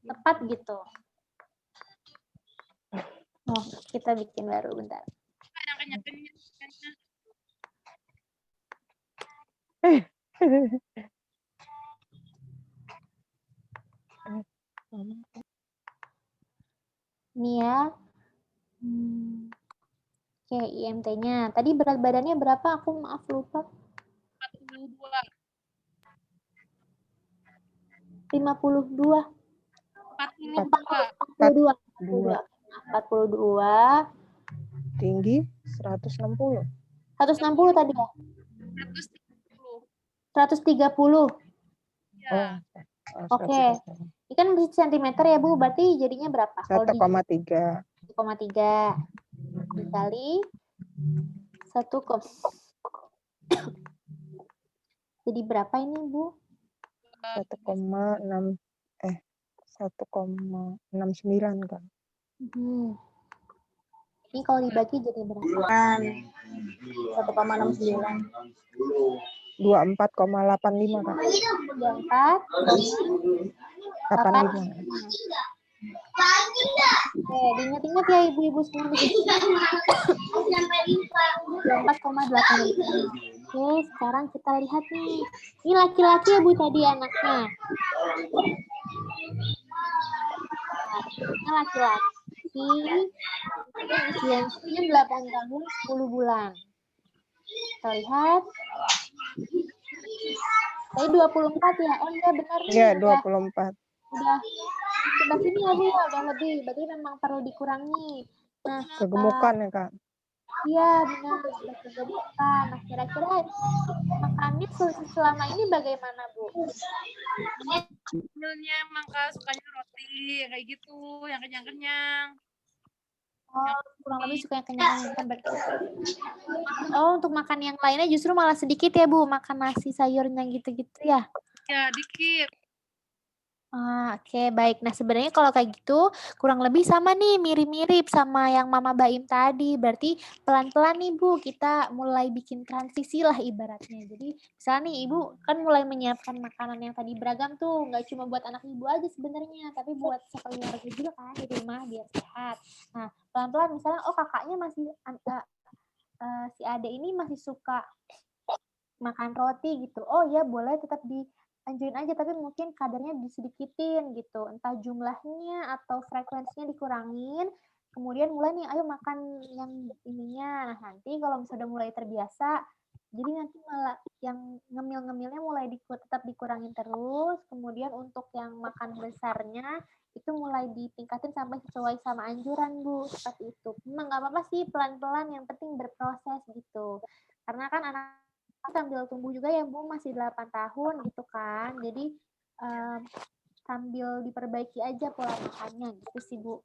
tepat gitu. Oh, kita bikin baru bentar. Nih ya. Oke, IMT-nya. Tadi berat badannya berapa? Aku maaf lupa. 52. 42. Tinggi 160. 160 tadi ya? 130. Oh. Oke. Ini kan sentimeter ya Bu, berarti jadinya berapa? 1,3. 1,3 dikali 1, jadi berapa ini Bu? 1,69 kan. Ini kalau dibagi jadi berapa? 1,69. 24,85 kan. 24,85. Oke, diingat-ingat ya ibu-ibu semua. 24,85. Oke, sekarang kita lihat nih. Ini laki-laki ya Bu tadi anaknya. Ini laki-laki. Usianya 8 tahun 10 bulan. Kita lihat. Tadi 24 ya? Oh iya benar nih. Iya, 24. Udah sebelah sini ya Bu ya, udah lebih. Berarti memang perlu dikurangi. Nah, Kegemukan ya Kak. iya benar, sudah kegemukan. Nah, kira-kira makannya selama ini bagaimana Bu? Sebenarnya emang Kak sukanya roti kayak gitu, yang kenyang-kenyang. Oh, kurang lebih suka yang kenyang-kenyang berarti. Oh, untuk makan yang lainnya justru malah sedikit ya, Bu? Makan nasi sayurnya gitu-gitu ya? Ya, dikit. Oke, baik. Nah, sebenarnya kalau kayak gitu, kurang lebih sama nih, mirip-mirip sama yang Mama Baim tadi. Berarti pelan-pelan nih, Bu, kita mulai bikin transisi lah ibaratnya. Jadi, misalnya nih, Ibu kan mulai menyiapkan makanan yang tadi beragam tuh. Nggak cuma buat anak Ibu aja sebenarnya, tapi buat sekeluarga juga kan di rumah biar sehat. Nah, pelan-pelan misalnya, oh kakaknya masih, si Ade ini masih suka makan roti gitu. Oh ya boleh tetap dianjurin aja tapi mungkin kadarnya disedikitin gitu. Entah jumlahnya atau frekuensinya dikurangin. Kemudian mulai nih ayo makan yang ininya. Nah, nanti kalau misalnya udah mulai terbiasa jadi nanti malah yang ngemil-ngemilnya mulai tetap dikurangin terus. Kemudian untuk yang makan besarnya itu mulai ditingkatin sampai sesuai sama anjuran, Bu. Seperti itu. Memang nggak apa-apa sih pelan-pelan yang penting berproses gitu. Karena kan anak sambil tumbuh juga ya Bu, masih 8 tahun gitu kan. Jadi sambil diperbaiki aja pola makannya gitu sih Bu.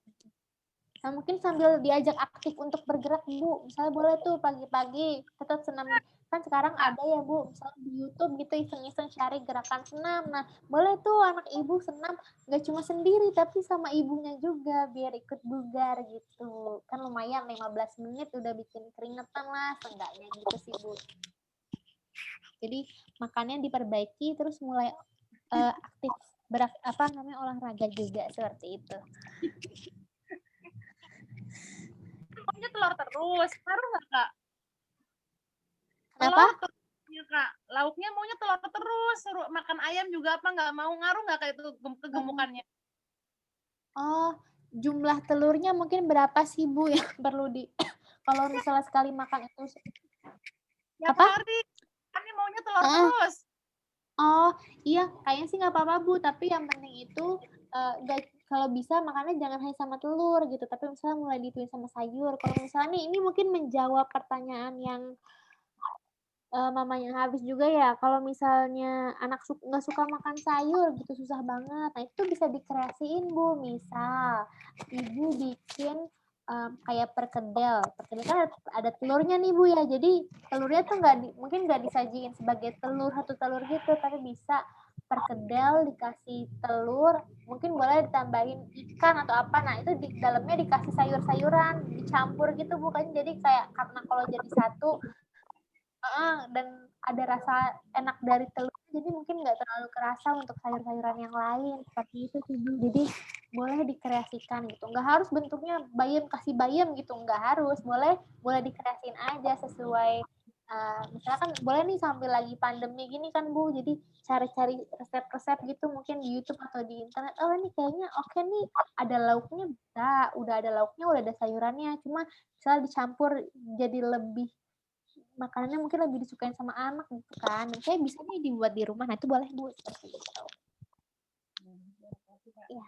Nah mungkin sambil diajak aktif untuk bergerak Bu, misalnya boleh tuh pagi-pagi tetap senam. Kan sekarang ada ya Bu, misalnya di YouTube gitu iseng-iseng cari gerakan senam. Nah boleh tuh anak ibu senam, nggak cuma sendiri tapi sama ibunya juga biar ikut bugar gitu. Kan lumayan 15 menit udah bikin keringetan lah seenggaknya gitu sih Bu. Jadi makannya diperbaiki terus mulai aktif olahraga juga seperti itu. Maunya telur terus. Ngaruh nggak, Kak? Kenapa? Telur ya, Kak. Lauknya maunya telur terus. Suruh makan ayam juga apa nggak mau. Ngaruh nggak kayak itu kegemukannya? Oh, jumlah telurnya mungkin berapa sih Bu yang perlu kalau misalnya sekali makan itu Tiap apa? hari. Kan ini maunya telur Ah. terus. Oh, iya, kayaknya sih nggak apa-apa Bu, tapi yang penting itu kalau bisa makannya jangan hanya sama telur gitu, tapi misalnya mulai dituin sama sayur. Kalau misalnya nih, ini mungkin menjawab pertanyaan yang mamanya habis juga ya, kalau misalnya anak nggak suka makan sayur gitu, susah banget. Nah, itu bisa dikreasiin Bu, misal Ibu bikin kayak perkedel. Perkedel kan ada telurnya nih Bu ya, jadi telurnya tuh mungkin nggak disajiin sebagai satu telur gitu, tapi bisa perkedel dikasih telur, mungkin boleh ditambahin ikan atau apa. Nah, itu di dalamnya dikasih sayur-sayuran, dicampur gitu bukan jadi kayak karena kalau jadi satu dan ada rasa enak dari telur, jadi mungkin nggak terlalu kerasa untuk sayur-sayuran yang lain seperti itu sih Bu. Jadi boleh dikreasikan gitu, nggak harus bentuknya bayam kasih bayam gitu, nggak harus, boleh dikreasiin aja sesuai misalkan boleh nih sambil lagi pandemi gini kan Bu, jadi cari-cari resep-resep gitu mungkin di YouTube atau di internet. Oh ini kayaknya oke nih, ada lauknya bisa, udah ada lauknya, udah ada sayurannya, cuma misalnya dicampur jadi lebih makanannya mungkin lebih disukain sama anak gitu kan. Dan kayak bisa nih dibuat di rumah. Nah, itu boleh Bu seperti itu. Iya.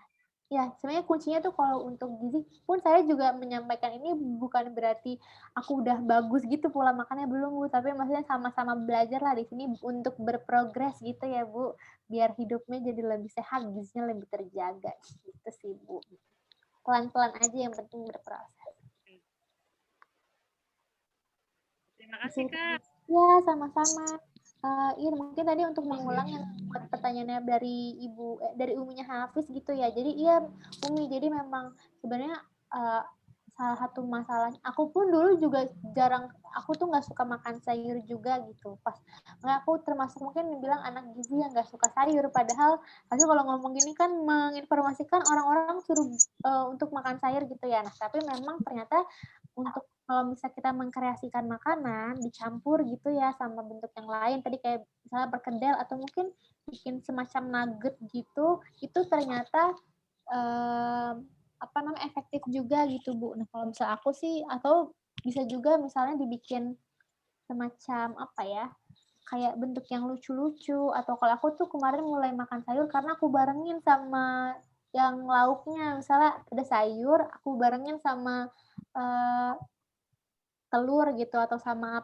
Ya, sebenarnya kuncinya tuh kalau untuk gizi pun saya juga menyampaikan ini bukan berarti aku udah bagus gitu pola makannya belum Bu, tapi maksudnya sama-sama belajar lah di sini untuk berprogres gitu ya Bu, biar hidupnya jadi lebih sehat, gizinya lebih terjaga gitu sih Bu. Pelan-pelan aja yang penting berproses. Terima kasih, Kak. Ya, sama-sama. Iya, mungkin tadi untuk mengulang yang buat pertanyaannya dari Uminya Hafiz gitu ya. Jadi iya, Umi, jadi memang sebenarnya salah satu masalahnya, aku pun dulu juga aku tuh nggak suka makan sayur juga gitu. Nggak, aku termasuk mungkin bilang anak gizi yang nggak suka sayur. Padahal kalau ngomong gini kan menginformasikan orang-orang suruh untuk makan sayur gitu ya. Nah, tapi memang ternyata untuk kalau bisa kita mengkreasikan makanan dicampur gitu ya sama bentuk yang lain tadi kayak misalnya perkedel atau mungkin bikin semacam nugget gitu, itu ternyata efektif juga gitu Bu. Nah kalau misal aku sih atau bisa juga misalnya dibikin semacam kayak bentuk yang lucu-lucu, atau kalau aku tuh kemarin mulai makan sayur karena aku barengin sama yang lauknya, misalnya ada sayur aku barengin sama telur gitu atau sama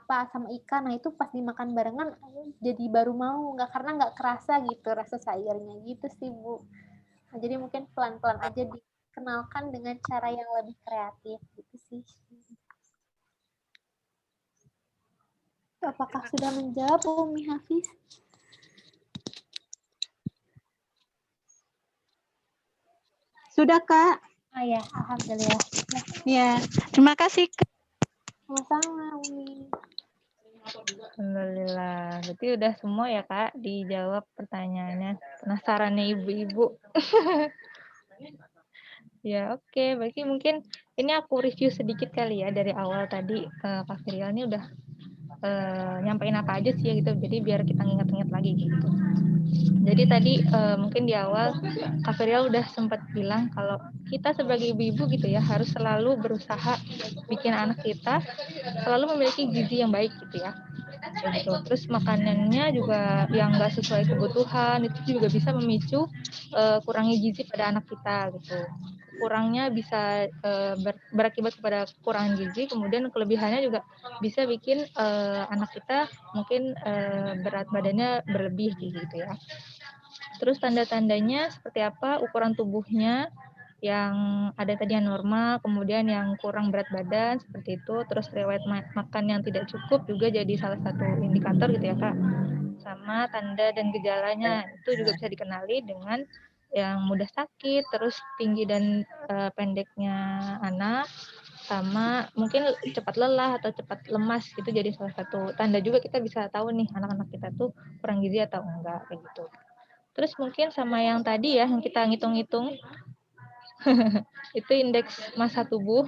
ikan. Nah itu pas dimakan barengan jadi baru mau, karena nggak kerasa gitu rasa sayurnya gitu sih Bu. Nah, jadi mungkin pelan-pelan aja dikenalkan dengan cara yang lebih kreatif gitu sih. Apakah sudah menjawab Umi Hafiz? Sudah, Kak. Oh ya, alhamdulillah. Ya, terima kasih, Kak. Sama-sama Umi. Alhamdulillah. Berarti udah semua ya Kak dijawab pertanyaannya. Penasaran nih ibu-ibu. Ya oke. Berarti mungkin ini aku review sedikit kali ya dari awal tadi. Kak Firial ini udah nyampein apa aja sih ya gitu. Jadi biar kita nginget-nginget lagi gitu. Jadi tadi mungkin di awal Kak Firial udah sempat bilang kalau kita sebagai ibu-ibu gitu ya harus selalu berusaha bikin anak kita selalu memiliki gizi yang baik gitu ya. Gitu. Terus makanannya juga yang nggak sesuai kebutuhan itu juga bisa memicu kurangnya gizi pada anak kita gitu. Kurangnya bisa berakibat kepada kekurangan gizi, kemudian kelebihannya juga bisa bikin anak kita mungkin berat badannya berlebih gitu ya. Terus tanda-tandanya seperti apa, ukuran tubuhnya yang ada tadi yang normal, kemudian yang kurang berat badan seperti itu, terus riwayat makan yang tidak cukup juga jadi salah satu indikator gitu ya Kak. Sama tanda dan gejalanya itu juga bisa dikenali dengan yang mudah sakit, terus tinggi dan pendeknya anak, sama mungkin cepat lelah atau cepat lemas itu jadi salah satu tanda juga kita bisa tahu nih anak-anak kita tuh kurang gizi atau enggak kayak gitu. Terus mungkin sama yang tadi ya yang kita ngitung-ngitung itu indeks massa tubuh.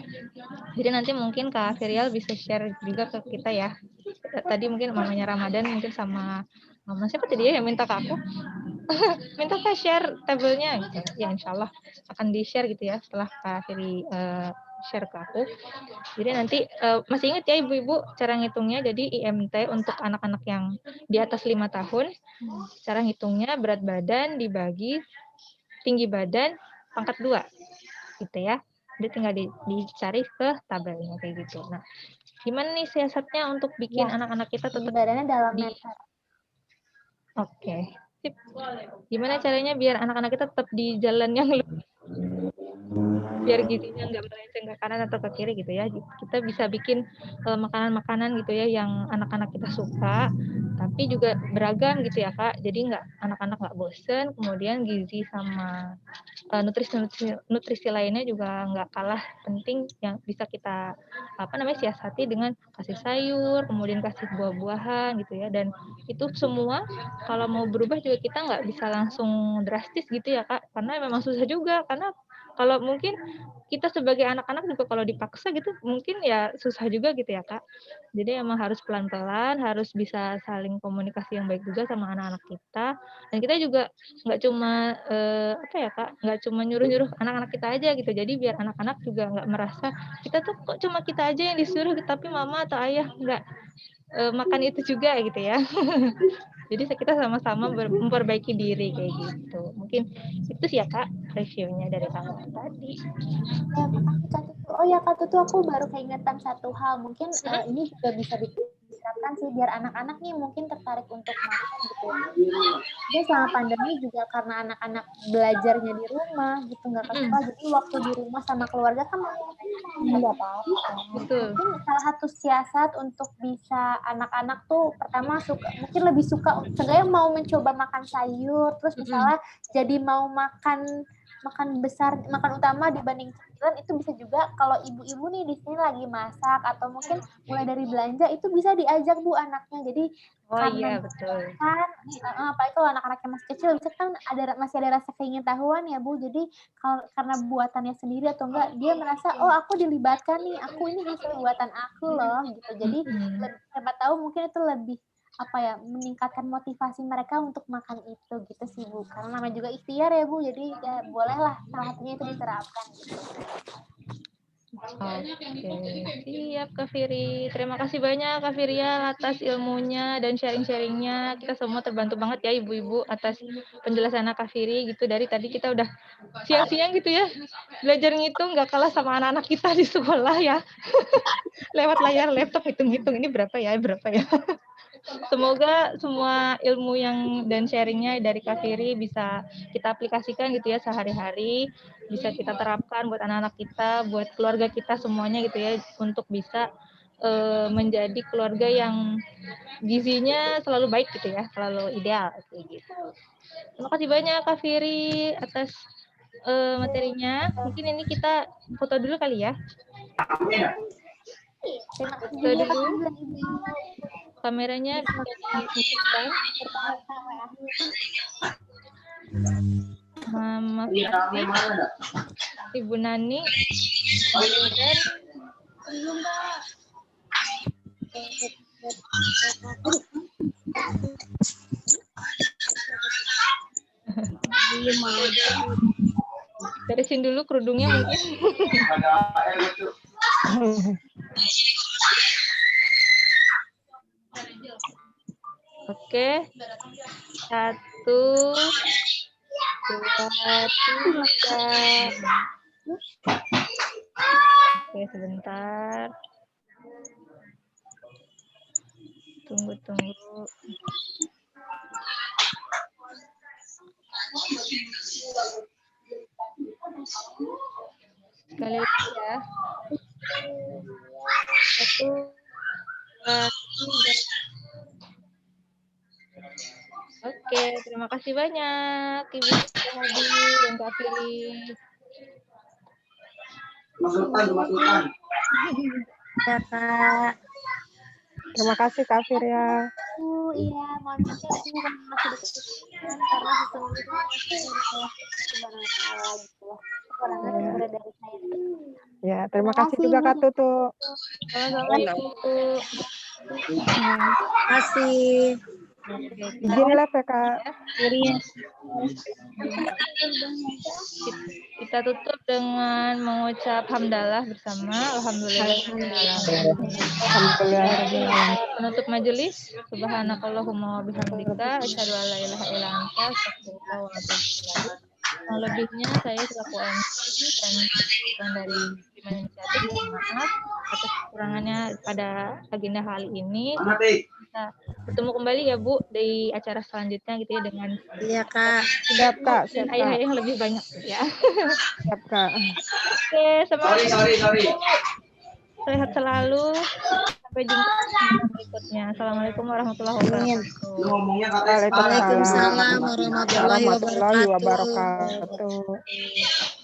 Jadi nanti mungkin Kak Firial bisa share juga ke kita ya. Tadi mungkin mamanya Ramadan mungkin sama mama siapa tadi ya yang minta ke aku. Minta Kak share tabelnya gitu. Ya insya Allah akan di-share gitu ya setelah Kak Firi share ke aku. Jadi nanti masih ingat ya ibu-ibu cara ngitungnya. Jadi IMT untuk anak-anak yang di atas 5 tahun. Cara ngitungnya berat badan dibagi tinggi badan pangkat 2. Gitu ya. Jadi tinggal dicari ke tabelnya kayak gitu. Nah, gimana nih siasatnya untuk bikin anak-anak kita tetap Badannya dalam di meter. Oke. Sip. Gimana caranya biar anak-anak kita tetap di jalan yang biar gizinya nggak melenceng ke kanan atau ke kiri gitu ya. Kita bisa bikin makanan-makanan gitu ya yang anak-anak kita suka, tapi juga beragam gitu ya Kak. Jadi anak-anak nggak bosen, kemudian gizi sama nutrisi lainnya juga nggak kalah penting yang bisa kita siasati dengan kasih sayur, kemudian kasih buah-buahan gitu ya. Dan itu semua kalau mau berubah juga kita nggak bisa langsung drastis gitu ya Kak, karena memang susah juga karena kalau mungkin kita sebagai anak-anak juga kalau dipaksa gitu mungkin ya susah juga gitu ya Kak. Jadi emang harus pelan-pelan, harus bisa saling komunikasi yang baik juga sama anak-anak kita. Dan kita juga nggak cuma nggak cuma nyuruh-nyuruh anak-anak kita aja gitu. Jadi biar anak-anak juga nggak merasa kita tuh kok cuma kita aja yang disuruh, tapi mama atau ayah nggak makan itu juga gitu ya. Jadi kita sama-sama memperbaiki diri kayak gitu. Mungkin itu sih ya Kak reviewnya dari awal tadi. Ya, makasih Kak Tutu. Oh ya Kak Tutu, aku baru keingetan satu hal. Mungkin ini juga bisa diterapkan sih biar anak-anak nih mungkin tertarik untuk makan gitu ya. Dia selama pandemi juga karena anak-anak belajarnya di rumah gitu nggak ke sekolah, jadi waktu di rumah sama keluarga kan nggak apa-apa. Mungkin salah satu siasat untuk bisa anak-anak tuh pertama mungkin lebih suka seenggaknya mau mencoba makan sayur, terus misalnya jadi mau makan utama dibanding cemilan. Itu bisa juga kalau ibu-ibu nih di sini lagi masak atau mungkin mulai dari belanja itu bisa diajak Bu anaknya. Jadi karena betul. Kan apalagi kalau anak-anak yang masih kecil bisa kan masih ada rasa keingintahuan ya Bu. Jadi karena buatannya sendiri atau enggak dia merasa oh aku dilibatkan nih, aku ini hasil buatan aku loh gitu. Jadi siapa tahu mungkin itu lebih meningkatkan motivasi mereka untuk makan itu gitu sih Bu. Karena namanya juga ikhtiar ya Bu. Jadi ya bolehlah salah satunya itu diterapkan gitu. Oke, siap Kak Firi. Terima kasih banyak Kak Firia atas ilmunya dan sharing-sharingnya. Kita semua terbantu banget ya ibu-ibu atas penjelasan Kak Firi gitu. Dari tadi kita udah siang-siang gitu ya belajar ngitung, nggak kalah sama anak-anak kita di sekolah ya. Lewat layar laptop hitung-hitung ini berapa ya. Semoga semua ilmu dan sharingnya dari Kak Firi bisa kita aplikasikan gitu ya sehari-hari, bisa kita terapkan buat anak-anak kita, buat keluarga kita semuanya gitu ya, untuk bisa menjadi keluarga yang gizinya selalu baik gitu ya, selalu ideal kayak gitu. Terima kasih banyak Kak Firi atas materinya. Mungkin ini kita foto dulu kali ya. Terima kasih Foto juga dulu. Kak Ibu. Kameranya bisa dihidupkan. Mama Fati, Ibu Nani, dan beresin dulu kerudungnya mungkin. Oke, 1, 2, 3. Oke, sebentar. Tunggu. Sekali lagi ya. 1, 2, 3. Oke, terima kasih banyak Ibu Hadi dan Kak Fili. Ya, Kak. Terima kasih Kak Firya. Iya, mohon maaf ya Bu kalau masih dikasihkan karena sesungguhnya subhanahu wa ta'ala gitu ya. Kekurangan yang ada dari saya. Ya, terima Terima kasih kasih, juga Bu. Kak Tutu. Sama-sama Ibu. Kasih. Oke, Izin live ya Kak. kita tutup dengan mengucap hamdalah bersama. Alhamdulillah. Alhamdulillah. Penutup majelis. Subhanakallahumma wa bihamdika asyhadu an la ilaha illa anta astaghfiruka wa atubu ilaik. Yang lebihnya saya selaku MC dan dari tim inisiatif mohon maaf atas kekurangannya pada agenda kali ini. Kita bertemu kembali ya Bu di acara selanjutnya gitu ya dengan Iya, Kak. Siap Kak, siap Kak. ayah-ayah yang lebih banyak ya. Siap Kak. Oke, semangat. Sehat selalu. Sampai jumpa di berikutnya. Assalamualaikum warahmatullahi wabarakatuh. Waalaikumsalam warahmatullahi Warahmatullahi wabarakatuh. wabarakatuh.